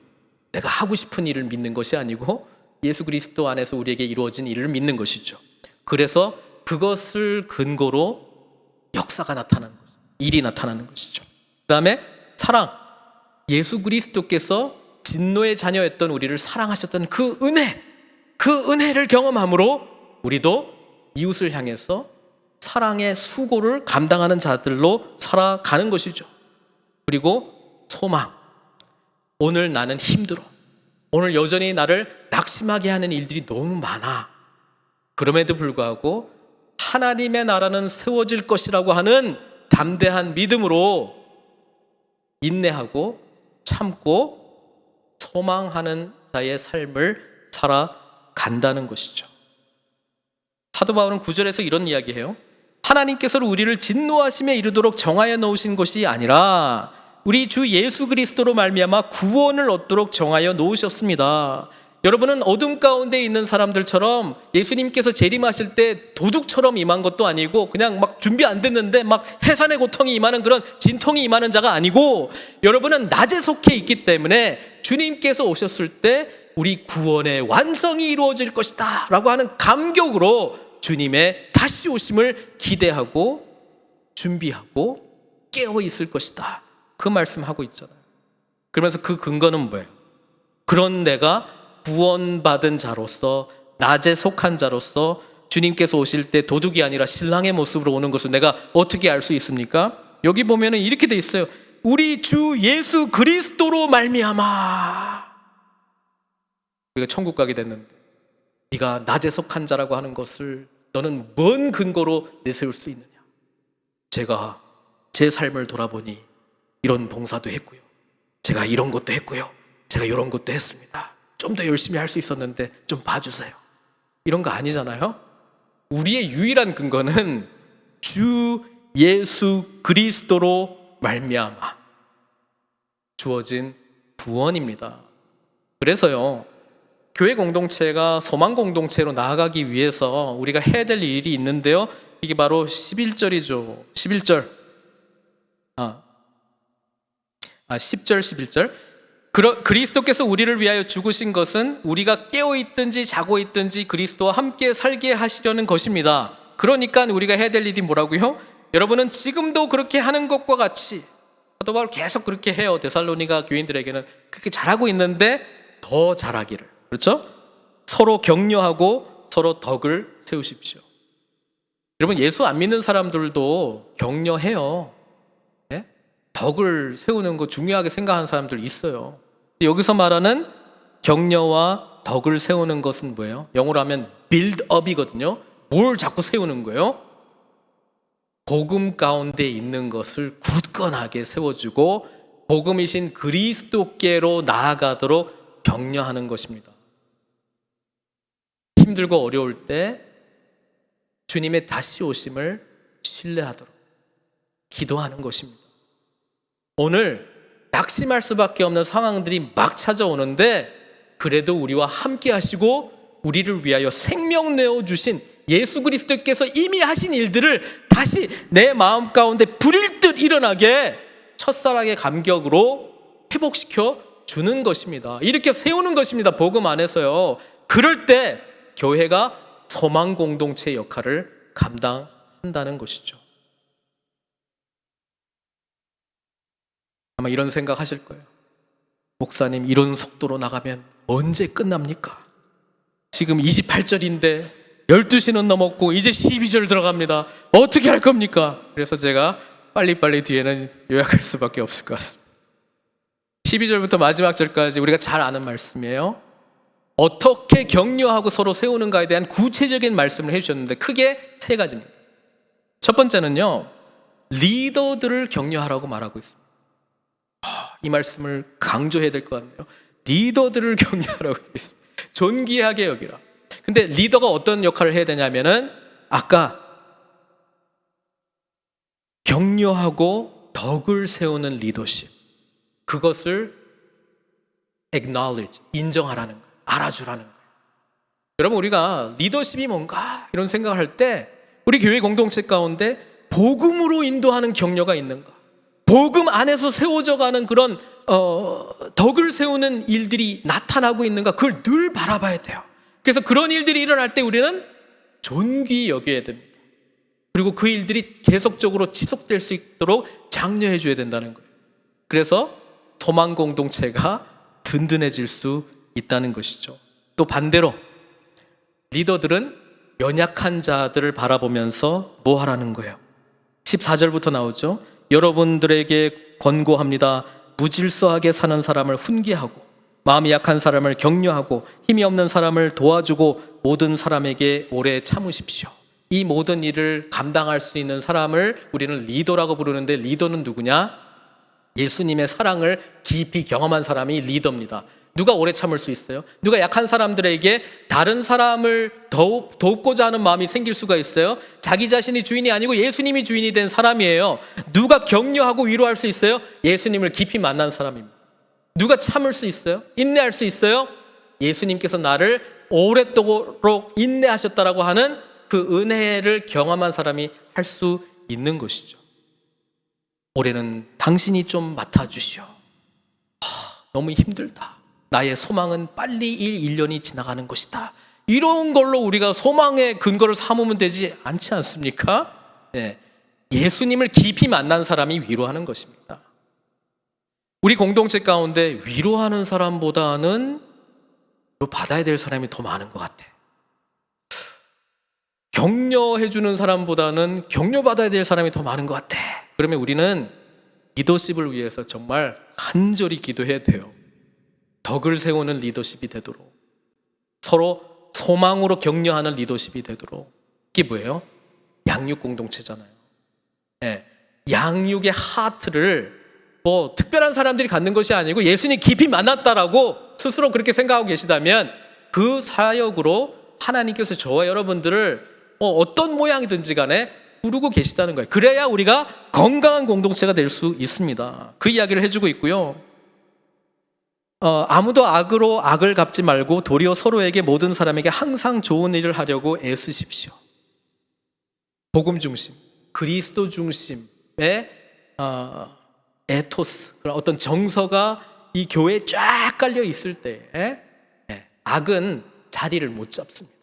내가 하고 싶은 일을 믿는 것이 아니고 예수 그리스도 안에서 우리에게 이루어진 일을 믿는 것이죠. 그래서 그것을 근거로 역사가 나타나는 거죠. 일이 나타나는 것이죠. 그 다음에 사랑, 예수 그리스도께서 진노의 자녀였던 우리를 사랑하셨던 그 은혜, 그 은혜를 경험함으로 우리도 이웃을 향해서 사랑의 수고를 감당하는 자들로 살아가는 것이죠. 그리고 소망. 오늘 나는 힘들어. 오늘 여전히 나를 낙심하게 하는 일들이 너무 많아. 그럼에도 불구하고 하나님의 나라는 세워질 것이라고 하는 담대한 믿음으로 인내하고 참고 소망하는 자의 삶을 살아간다는 것이죠. 사도 바울은 9절에서 이런 이야기해요. 하나님께서 우리를 진노하심에 이르도록 정하여 놓으신 것이 아니라 우리 주 예수 그리스도로 말미암아 구원을 얻도록 정하여 놓으셨습니다. 여러분은 어둠 가운데 있는 사람들처럼 예수님께서 재림하실 때 도둑처럼 임한 것도 아니고 그냥 막 준비 안 됐는데 막 해산의 고통이 임하는 그런 진통이 임하는 자가 아니고, 여러분은 낮에 속해 있기 때문에 주님께서 오셨을 때 우리 구원의 완성이 이루어질 것이다 라고 하는 감격으로 주님의 다시 오심을 기대하고 준비하고 깨어 있을 것이다, 그 말씀하고 있잖아요. 그러면서 그 근거는 뭐예요? 그런 내가 구원받은 자로서, 낮에 속한 자로서 주님께서 오실 때 도둑이 아니라 신랑의 모습으로 오는 것을 내가 어떻게 알 수 있습니까? 여기 보면은 이렇게 돼 있어요. 우리 주 예수 그리스도로 말미암아. 우리가 천국 가게 됐는데 네가 낮에 속한 자라고 하는 것을 너는 뭔 근거로 내세울 수 있느냐? 제가 제 삶을 돌아보니 이런 봉사도 했고요, 제가 이런 것도 했고요, 제가 이런 것도 했습니다. 좀 더 열심히 할 수 있었는데 좀 봐주세요. 이런 거 아니잖아요. 우리의 유일한 근거는 주 예수 그리스도로 말미암아 주어진 구원입니다. 그래서요, 교회 공동체가 소망 공동체로 나아가기 위해서 우리가 해야 될 일이 있는데요, 이게 바로 11절이죠. 11절. 10절 11절. 그리스도께서 우리를 위하여 죽으신 것은 우리가 깨어있든지 자고 있든지 그리스도와 함께 살게 하시려는 것입니다. 그러니까 우리가 해야 될 일이 뭐라고요? 여러분은 지금도 그렇게 하는 것과 같이, 사도 바울 계속 그렇게 해요. 데살로니가 교인들에게는 그렇게 잘하고 있는데 더 잘하기를, 그렇죠? 서로 격려하고 서로 덕을 세우십시오. 여러분, 예수 안 믿는 사람들도 격려해요. 네? 덕을 세우는 거 중요하게 생각하는 사람들 있어요. 여기서 말하는 격려와 덕을 세우는 것은 뭐예요? 영어로 하면 build up이거든요. 뭘 자꾸 세우는 거예요? 복음 가운데 있는 것을 굳건하게 세워주고 복음이신 그리스도께로 나아가도록 격려하는 것입니다. 힘들고 어려울 때 주님의 다시 오심을 신뢰하도록 기도하는 것입니다. 오늘 낙심할 수밖에 없는 상황들이 막 찾아오는데 그래도 우리와 함께 하시고 우리를 위하여 생명 내어주신 예수 그리스도께서 이미 하신 일들을 다시 내 마음 가운데 불일 듯 일어나게 첫사랑의 감격으로 회복시켜 주는 것입니다. 이렇게 세우는 것입니다. 복음 안에서요. 그럴 때 교회가 소망 공동체 역할을 감당한다는 것이죠. 아마 이런 생각 하실 거예요. 목사님, 이런 속도로 나가면 언제 끝납니까? 지금 28절인데 12시는 넘었고 이제 12절 들어갑니다. 어떻게 할 겁니까? 그래서 제가 빨리빨리 뒤에는 요약할 수밖에 없을 것 같습니다. 12절부터 마지막 절까지 우리가 잘 아는 말씀이에요. 어떻게 격려하고 서로 세우는가에 대한 구체적인 말씀을 해주셨는데 크게 세 가지입니다. 첫 번째는요, 리더들을 격려하라고 말하고 있습니다. 이 말씀을 강조해야 될 것 같네요. 리더들을 격려하라고 되어 있습니다. 존귀하게 여기라. 근데 리더가 어떤 역할을 해야 되냐면은 아까 격려하고 덕을 세우는 리더십, 그것을 acknowledge, 인정하라는 거예요. 알아주라는 거예요. 여러분, 우리가 리더십이 뭔가 이런 생각을 할 때 우리 교회 공동체 가운데 복음으로 인도하는 격려가 있는가, 복음 안에서 세워져가는 그런 덕을 세우는 일들이 나타나고 있는가, 그걸 늘 바라봐야 돼요. 그래서 그런 일들이 일어날 때 우리는 존귀 여겨야 됩니다. 그리고 그 일들이 계속적으로 지속될 수 있도록 장려해 줘야 된다는 거예요. 그래서 소망 공동체가 든든해질 수 있다는 것이죠. 또 반대로 리더들은 연약한 자들을 바라보면서 뭐 하라는 거예요? 14절부터 나오죠. 여러분들에게 권고합니다. 무질서하게 사는 사람을 훈계하고 마음이 약한 사람을 격려하고 힘이 없는 사람을 도와주고 모든 사람에게 오래 참으십시오. 이 모든 일을 감당할 수 있는 사람을 우리는 리더라고 부르는데, 리더는 누구냐? 예수님의 사랑을 깊이 경험한 사람이 리더입니다. 누가 오래 참을 수 있어요? 누가 약한 사람들에게 다른 사람을 돕고자 하는 마음이 생길 수가 있어요? 자기 자신이 주인이 아니고 예수님이 주인이 된 사람이에요. 누가 격려하고 위로할 수 있어요? 예수님을 깊이 만난 사람입니다. 누가 참을 수 있어요? 인내할 수 있어요? 예수님께서 나를 오랫도록 인내하셨다라고 하는 그 은혜를 경험한 사람이 할 수 있는 것이죠. 올해는 당신이 좀 맡아주시오. 너무 힘들다. 나의 소망은 빨리 1년이 지나가는 것이다. 이런 걸로 우리가 소망의 근거를 삼으면 되지 않지 않습니까? 네. 예수님을 깊이 만난 사람이 위로하는 것입니다. 우리 공동체 가운데 위로하는 사람보다는 받아야 될 사람이 더 많은 것 같아. 격려해주는 사람보다는 격려받아야 될 사람이 더 많은 것 같아. 그러면 우리는 리더십을 위해서 정말 간절히 기도해야 돼요. 덕을 세우는 리더십이 되도록, 서로 소망으로 격려하는 리더십이 되도록. 이게 뭐예요? 양육 공동체잖아요. 네. 양육의 하트를 뭐 특별한 사람들이 갖는 것이 아니고 예수님 깊이 만났다라고 스스로 그렇게 생각하고 계시다면 그 사역으로 하나님께서 저와 여러분들을 어떤 모양이든지 간에 부르고 계시다는 거예요. 그래야 우리가 건강한 공동체가 될 수 있습니다. 그 이야기를 해주고 있고요. 아무도 악으로 악을 갚지 말고 도리어 서로에게 모든 사람에게 항상 좋은 일을 하려고 애쓰십시오. 복음 중심, 그리스도 중심의 에토스, 그런 어떤 정서가 이 교회에 쫙 깔려 있을 때 악은 자리를 못 잡습니다.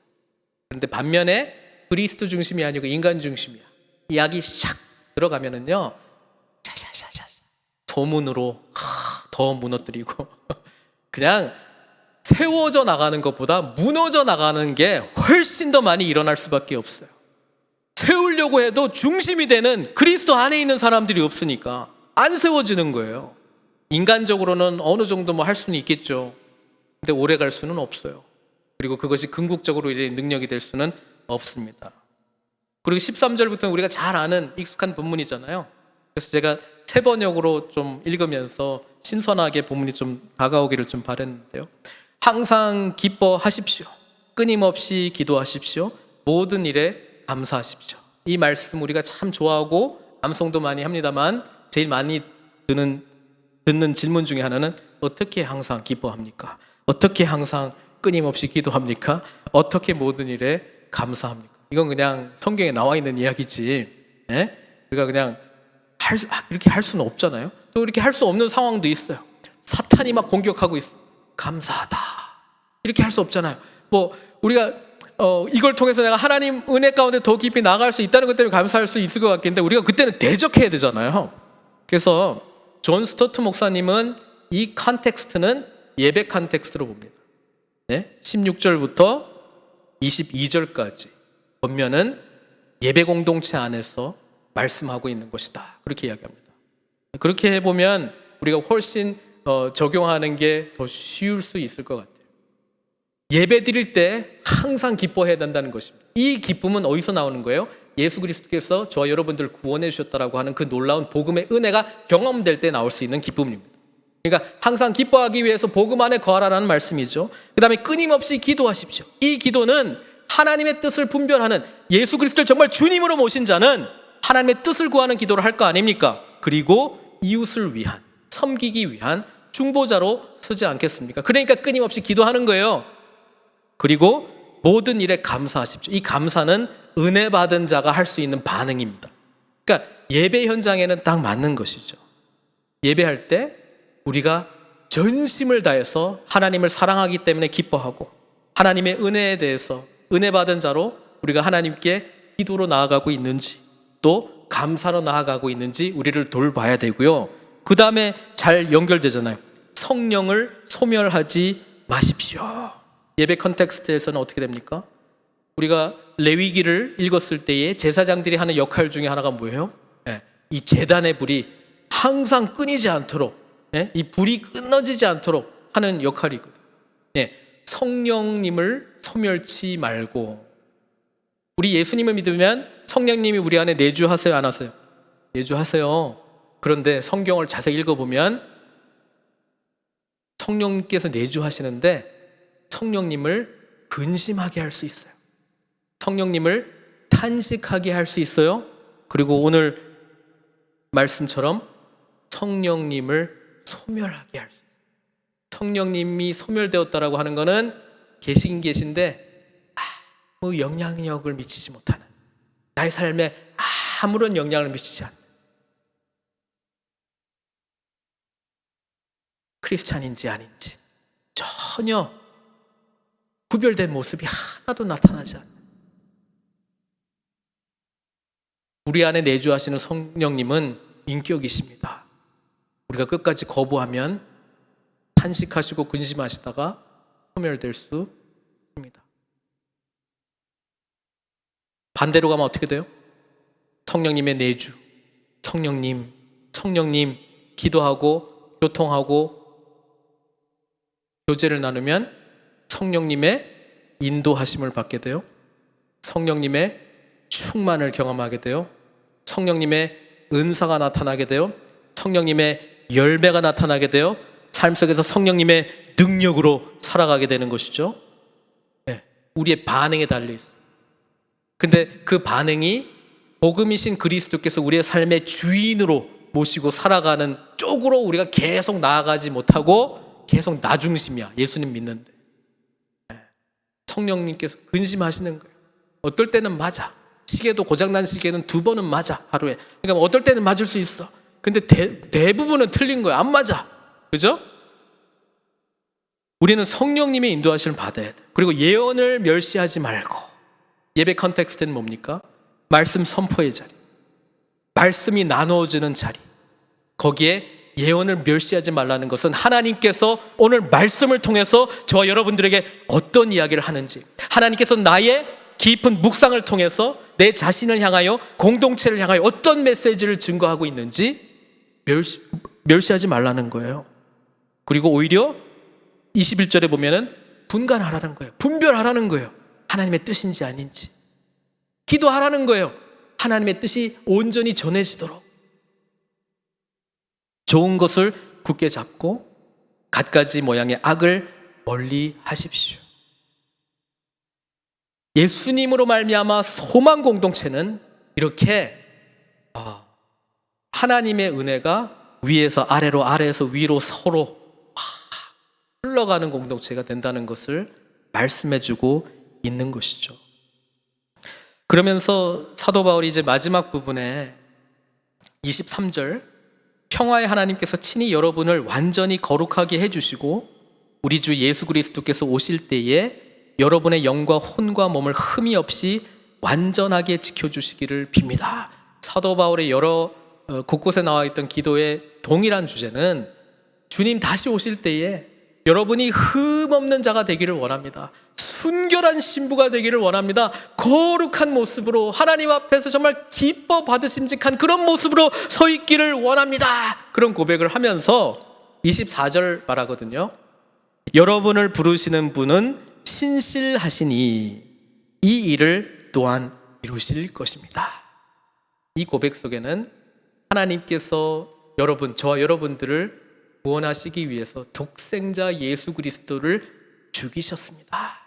그런데 반면에 그리스도 중심이 아니고 인간 중심이야. 이 악이 샥 들어가면은요, 샤샤샤샤 소문으로 더 무너뜨리고 그냥 세워져 나가는 것보다 무너져 나가는 게 훨씬 더 많이 일어날 수밖에 없어요. 세우려고 해도 중심이 되는 그리스도 안에 있는 사람들이 없으니까 안 세워지는 거예요. 인간적으로는 어느 정도 뭐 할 수는 있겠죠. 근데 오래 갈 수는 없어요. 그리고 그것이 궁극적으로 우리의 능력이 될 수는 없습니다. 그리고 13절부터는 우리가 잘 아는 익숙한 본문이잖아요. 그래서 제가 새 번역으로 좀 읽으면서 신선하게 본문이 좀 다가오기를 좀 바랬는데요. 항상 기뻐하십시오. 끊임없이 기도하십시오. 모든 일에 감사하십시오. 이 말씀 우리가 참 좋아하고 암송도 많이 합니다만 제일 많이 듣는 질문 중에 하나는 어떻게 항상 기뻐합니까? 어떻게 항상 끊임없이 기도합니까? 어떻게 모든 일에 감사합니까? 이건 그냥 성경에 나와 있는 이야기지. 우리가 그냥 이렇게 할 수는 없잖아요. 또 이렇게 할 수 없는 상황도 있어요. 사탄이 막 공격하고 있어. 감사하다. 이렇게 할 수 없잖아요. 뭐 우리가 이걸 통해서 내가 하나님 은혜 가운데 더 깊이 나아갈 수 있다는 것 때문에 감사할 수 있을 것 같겠는데 우리가 그때는 대적해야 되잖아요. 그래서 존 스토트 목사님은 이 컨텍스트는 예배 컨텍스트로 봅니다. 16절부터 22절까지 보면은 예배 공동체 안에서 말씀하고 있는 것이다. 그렇게 이야기합니다. 그렇게 해보면 우리가 훨씬 적용하는 게 더 쉬울 수 있을 것 같아요. 예배 드릴 때 항상 기뻐해야 된다는 것입니다. 이 기쁨은 어디서 나오는 거예요? 예수 그리스도께서 저와 여러분들을 구원해 주셨다라고 하는 그 놀라운 복음의 은혜가 경험될 때 나올 수 있는 기쁨입니다. 그러니까 항상 기뻐하기 위해서 복음 안에 거하라는 말씀이죠. 그 다음에 끊임없이 기도하십시오. 이 기도는 하나님의 뜻을 분별하는, 예수 그리스도를 정말 주님으로 모신 자는 하나님의 뜻을 구하는 기도를 할 거 아닙니까? 그리고 이웃을 위한, 섬기기 위한 중보자로 서지 않겠습니까? 그러니까 끊임없이 기도하는 거예요. 그리고 모든 일에 감사하십시오. 이 감사는 은혜 받은 자가 할 수 있는 반응입니다. 그러니까 예배 현장에는 딱 맞는 것이죠. 예배할 때 우리가 전심을 다해서 하나님을 사랑하기 때문에 기뻐하고, 하나님의 은혜에 대해서 은혜 받은 자로 우리가 하나님께 기도로 나아가고 있는지, 또 감사로 나아가고 있는지 우리를 돌봐야 되고요. 그 다음에 잘 연결되잖아요. 성령을 소멸하지 마십시오. 예배 컨텍스트에서는 어떻게 됩니까? 우리가 레위기를 읽었을 때에 제사장들이 하는 역할 중에 하나가 뭐예요? 이 제단의 불이 항상 끊이지 않도록, 이 불이 끊어지지 않도록 하는 역할이거든요. 성령님을 소멸치 말고, 우리 예수님을 믿으면 성령님이 우리 안에 내주하세요, 안 하세요? 내주하세요. 그런데 성경을 자세히 읽어보면 성령님께서 내주하시는데 성령님을 근심하게 할 수 있어요. 성령님을 탄식하게 할 수 있어요. 그리고 오늘 말씀처럼 성령님을 소멸하게 할 수 있어요. 성령님이 소멸되었다라고 하는 것은 계시긴 계신데 아무 영향력을 미치지 못하는, 나의 삶에 아무런 영향을 미치지 않는 크리스찬인지 아닌지 전혀 구별된 모습이 하나도 나타나지 않는, 우리 안에 내주하시는 성령님은 인격이십니다. 우리가 끝까지 거부하면 탄식하시고 근심하시다가 소멸될 수 있습니다. 반대로 가면 어떻게 돼요? 성령님의 내주, 성령님 기도하고 교통하고 교제를 나누면 성령님의 인도하심을 받게 돼요. 성령님의 충만을 경험하게 돼요. 성령님의 은사가 나타나게 돼요. 성령님의 열매가 나타나게 돼요. 삶 속에서 성령님의 능력으로 살아가게 되는 것이죠. 우리의 반응에 달려있어요. 근데 그 반응이 복음이신 그리스도께서 우리의 삶의 주인으로 모시고 살아가는 쪽으로 우리가 계속 나아가지 못하고 계속 나 중심이야. 예수님 믿는데 성령님께서 근심하시는 거예요. 어떨 때는 맞아. 시계도 고장난 시계는 2번은 맞아, 하루에. 그러니까 어떨 때는 맞을 수 있어. 근데 대부분은 틀린 거야. 안 맞아. 그죠? 우리는 성령님의 인도하심을 받아야 돼. 그리고 예언을 멸시하지 말고. 예배 컨텍스트는 뭡니까? 말씀 선포의 자리, 말씀이 나누어지는 자리. 거기에 예언을 멸시하지 말라는 것은 하나님께서 오늘 말씀을 통해서 저와 여러분들에게 어떤 이야기를 하는지, 하나님께서 나의 깊은 묵상을 통해서 내 자신을 향하여, 공동체를 향하여 어떤 메시지를 증거하고 있는지 멸시하지 말라는 거예요. 그리고 오히려 21절에 보면은 분간하라는 거예요. 분별하라는 거예요. 하나님의 뜻인지 아닌지. 기도하라는 거예요. 하나님의 뜻이 온전히 전해지도록. 좋은 것을 굳게 잡고 갖가지 모양의 악을 멀리 하십시오. 예수님으로 말미암아 소망 공동체는 이렇게 하나님의 은혜가 위에서 아래로, 아래에서 위로 서로 흘러가는 공동체가 된다는 것을 말씀해주고 있는 것이죠. 그러면서 사도 바울이 이제 마지막 부분에 23절, 평화의 하나님께서 친히 여러분을 완전히 거룩하게 해주시고 우리 주 예수 그리스도께서 오실 때에 여러분의 영과 혼과 몸을 흠이 없이 완전하게 지켜주시기를 빕니다. 사도 바울의 여러 곳곳에 나와 있던 기도의 동일한 주제는 주님 다시 오실 때에 여러분이 흠 없는 자가 되기를 원합니다. 순결한 신부가 되기를 원합니다. 거룩한 모습으로 하나님 앞에서 정말 기뻐 받으심직한 그런 모습으로 서 있기를 원합니다. 그런 고백을 하면서 24절 말하거든요. 여러분을 부르시는 분은 신실하시니 이 일을 또한 이루실 것입니다. 이 고백 속에는 하나님께서 저와 여러분들을 구원하시기 위해서 독생자 예수 그리스도를 죽이셨습니다.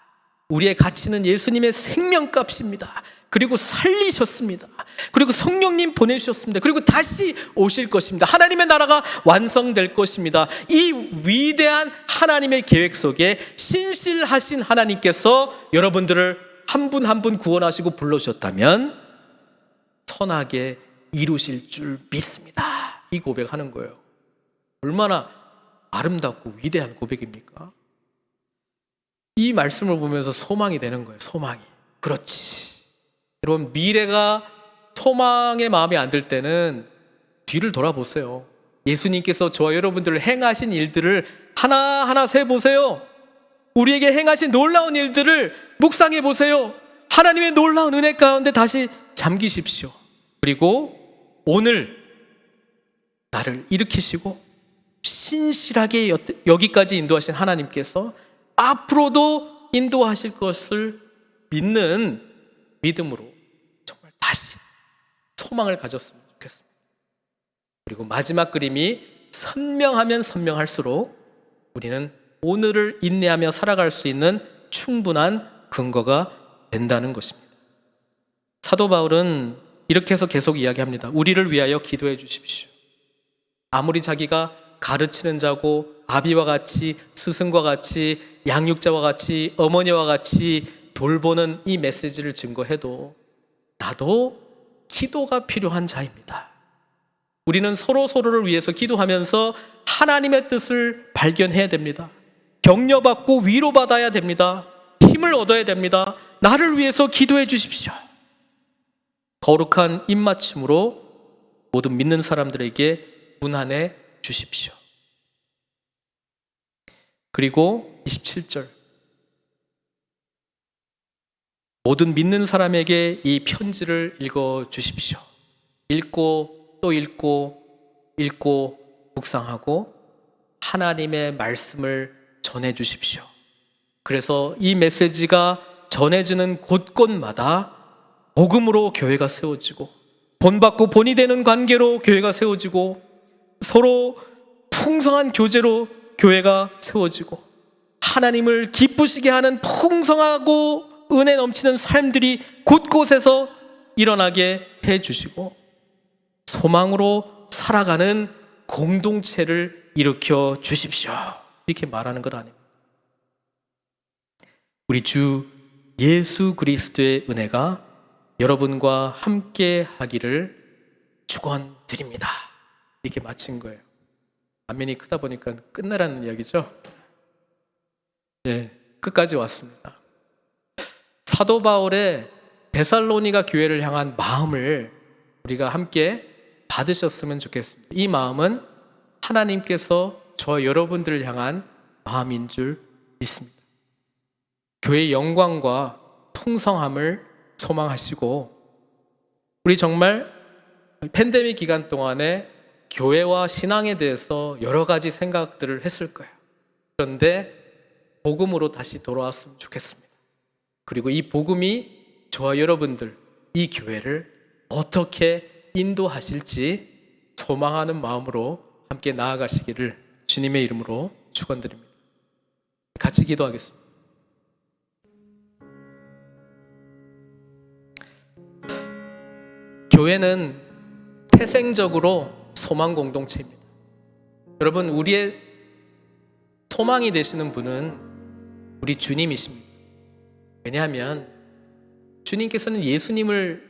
우리의 가치는 예수님의 생명값입니다. 그리고 살리셨습니다. 그리고 성령님 보내주셨습니다. 그리고 다시 오실 것입니다. 하나님의 나라가 완성될 것입니다. 이 위대한 하나님의 계획 속에 신실하신 하나님께서 여러분들을 한 분 한 분 구원하시고 불러주셨다면 선하게 이루실 줄 믿습니다. 이 고백하는 거예요. 얼마나 아름답고 위대한 고백입니까? 이 말씀을 보면서 소망이 되는 거예요. 소망이. 그렇지. 여러분, 미래가 소망의 마음이 안 들 때는 뒤를 돌아보세요. 예수님께서 저와 여러분들을 행하신 일들을 하나하나 세보세요. 우리에게 행하신 놀라운 일들을 묵상해 보세요. 하나님의 놀라운 은혜 가운데 다시 잠기십시오. 그리고 오늘 나를 일으키시고 신실하게 여기까지 인도하신 하나님께서 앞으로도 인도하실 것을 믿는 믿음으로 정말 다시 소망을 가졌으면 좋겠습니다. 그리고 마지막 그림이 선명하면 선명할수록 우리는 오늘을 인내하며 살아갈 수 있는 충분한 근거가 된다는 것입니다. 사도 바울은 이렇게 해서 계속 이야기합니다. 우리를 위하여 기도해 주십시오. 아무리 자기가 가르치는 자고 아비와 같이 스승과 같이 양육자와 같이 어머니와 같이 돌보는 이 메시지를 증거해도 나도 기도가 필요한 자입니다. 우리는 서로를 위해서 기도하면서 하나님의 뜻을 발견해야 됩니다. 격려받고 위로받아야 됩니다. 힘을 얻어야 됩니다. 나를 위해서 기도해 주십시오. 거룩한 입맞춤으로 모든 믿는 사람들에게 문안해 주십시오. 그리고 27절, 모든 믿는 사람에게 이 편지를 읽어 주십시오. 읽고 또 읽고 묵상하고 하나님의 말씀을 전해 주십시오. 그래서 이 메시지가 전해지는 곳곳마다 복음으로 교회가 세워지고 본받고 본이 되는 관계로 교회가 세워지고 서로 풍성한 교제로 교회가 세워지고 하나님을 기쁘시게 하는 풍성하고 은혜 넘치는 삶들이 곳곳에서 일어나게 해주시고 소망으로 살아가는 공동체를 일으켜 주십시오. 이렇게 말하는 것 아닙니까? 우리 주 예수 그리스도의 은혜가 여러분과 함께 하기를 축원드립니다. 이렇게 마친 거예요. 안면이 크다 보니까 끝내라는 이야기죠. 예, 끝까지 왔습니다. 사도 바울의 데살로니가 교회를 향한 마음을 우리가 함께 받으셨으면 좋겠습니다. 이 마음은 하나님께서 저와 여러분들을 향한 마음인 줄 믿습니다. 교회의 영광과 풍성함을 소망하시고 우리 정말 팬데믹 기간 동안에 교회와 신앙에 대해서 여러 가지 생각들을 했을 거예요. 그런데 복음으로 다시 돌아왔으면 좋겠습니다. 그리고 이 복음이 저와 여러분들, 이 교회를 어떻게 인도하실지 소망하는 마음으로 함께 나아가시기를 주님의 이름으로 축원드립니다. 같이 기도하겠습니다. 교회는 태생적으로 소망 공동체입니다. 여러분, 우리의 소망이 되시는 분은 우리 주님이십니다. 왜냐하면 주님께서는 예수님을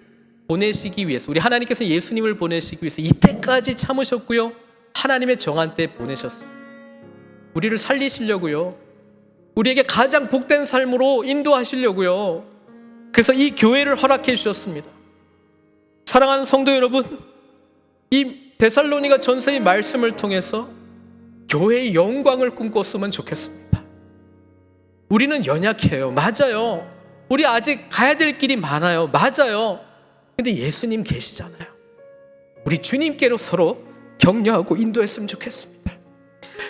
보내시기 위해서, 우리 하나님께서 예수님을 보내시기 위해서 이때까지 참으셨고요, 하나님의 정한 때 보내셨습니다. 우리를 살리시려고요, 우리에게 가장 복된 삶으로 인도하시려고요. 그래서 이 교회를 허락해 주셨습니다. 사랑하는 성도 여러분, 이 데살로니가 전서의 말씀을 통해서 교회의 영광을 꿈꿨으면 좋겠습니다. 우리는 연약해요. 맞아요. 우리 아직 가야 될 길이 많아요. 맞아요. 근데 예수님 계시잖아요. 우리 주님께로 서로 격려하고 인도했으면 좋겠습니다.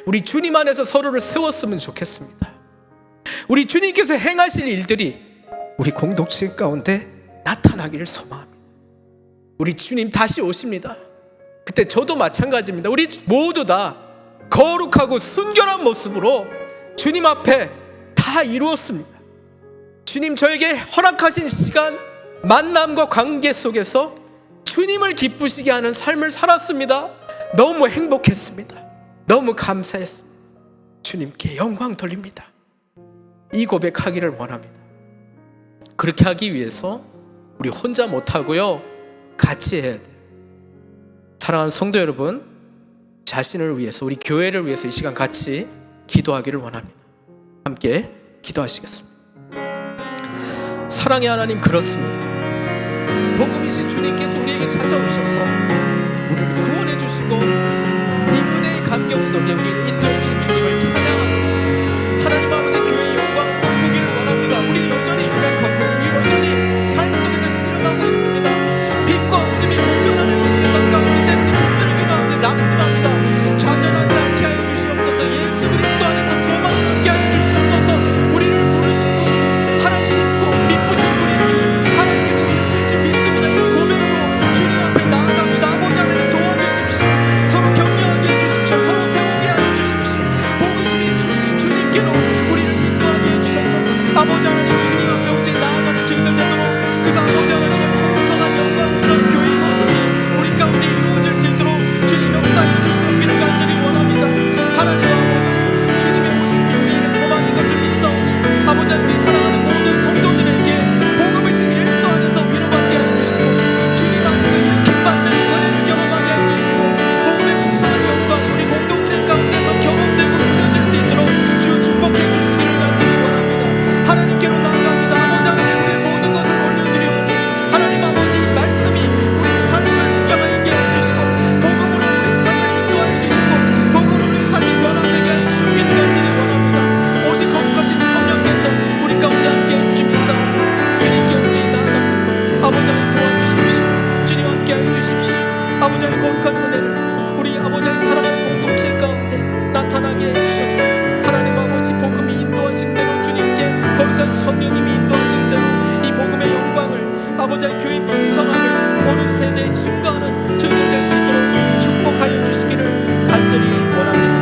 우리 주님 안에서 서로를 세웠으면 좋겠습니다. 우리 주님께서 행하실 일들이 우리 공동체 가운데 나타나기를 소망합니다. 우리 주님 다시 오십니다. 그때 저도 마찬가지입니다. 우리 모두 다 거룩하고 순결한 모습으로 주님 앞에 다 이루었습니다. 주님 저에게 허락하신 시간, 만남과 관계 속에서 주님을 기쁘시게 하는 삶을 살았습니다. 너무 행복했습니다. 너무 감사했습니다. 주님께 영광 돌립니다. 이 고백하기를 원합니다. 그렇게 하기 위해서 우리 혼자 못하고요, 같이 해야 돼요. 사랑하는 성도 여러분, 자신을 위해서, 우리 교회를 위해서 이 시간 같이 기도하기를 원합니다. 함께 기도하시겠습니다. 사랑의 하나님, 그렇습니다. 복음이신 주님께서 우리에게 찾아오셔서 우리를 구원해 주시고 이 은혜의 감격 속에 우리를 인도해 주신 주님을 찬양합니다. 하나님 아버지, 교회의 영광 꿈꾸기를 원합니다. 우리 여전히 연약하고 우리 여전히 아버지의 거룩한 은혜를 우리 아버지의 사랑하는 공동체 가운데 나타나게 해주셔서 하나님 아버지 복음이 인도하신 대로 주님께 거룩한 성령님이 인도하신 대로 이 복음의 영광을 아버지의 교회 풍성함을 오는 세대에 증거하는 저희들 될 수 있도록 축복하여 주시기를 간절히 원합니다.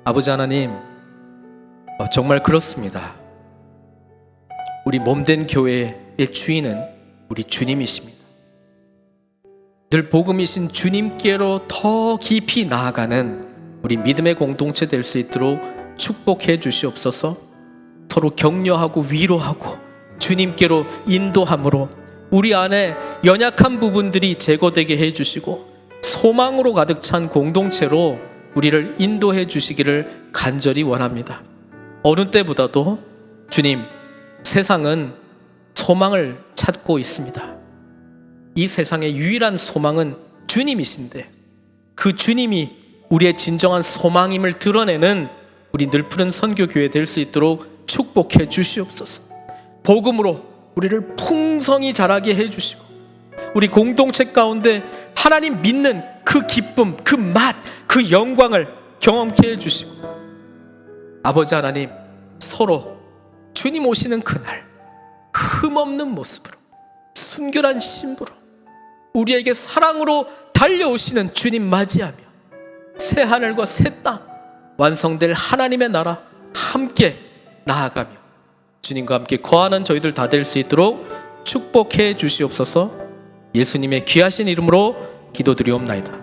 아버지 하나님, 정말 그렇습니다. 우리 몸된 교회의 주인은 우리 주님이십니다. 늘 복음이신 주님께로 더 깊이 나아가는 우리 믿음의 공동체 될 수 있도록 축복해 주시옵소서. 서로 격려하고 위로하고 주님께로 인도함으로 우리 안에 연약한 부분들이 제거되게 해주시고 소망으로 가득 찬 공동체로 우리를 인도해 주시기를 간절히 원합니다. 어느 때보다도 주님, 세상은 소망을 찾고 있습니다. 이 세상의 유일한 소망은 주님이신데 그 주님이 우리의 진정한 소망임을 드러내는 우리 늘푸른 선교교회 될 수 있도록 축복해 주시옵소서. 복음으로 우리를 풍성히 자라게 해주시고 우리 공동체 가운데 하나님 믿는 그 기쁨, 그 맛, 그 영광을 경험케 해주시고 아버지 하나님, 서로 주님 오시는 그날 흠없는 모습으로 순결한 신부로 우리에게 사랑으로 달려오시는 주님 맞이하며 새 하늘과 새 땅 완성될 하나님의 나라 함께 나아가며 주님과 함께 거하는 저희들 다 될 수 있도록 축복해 주시옵소서. 예수님의 귀하신 이름으로 기도드리옵나이다.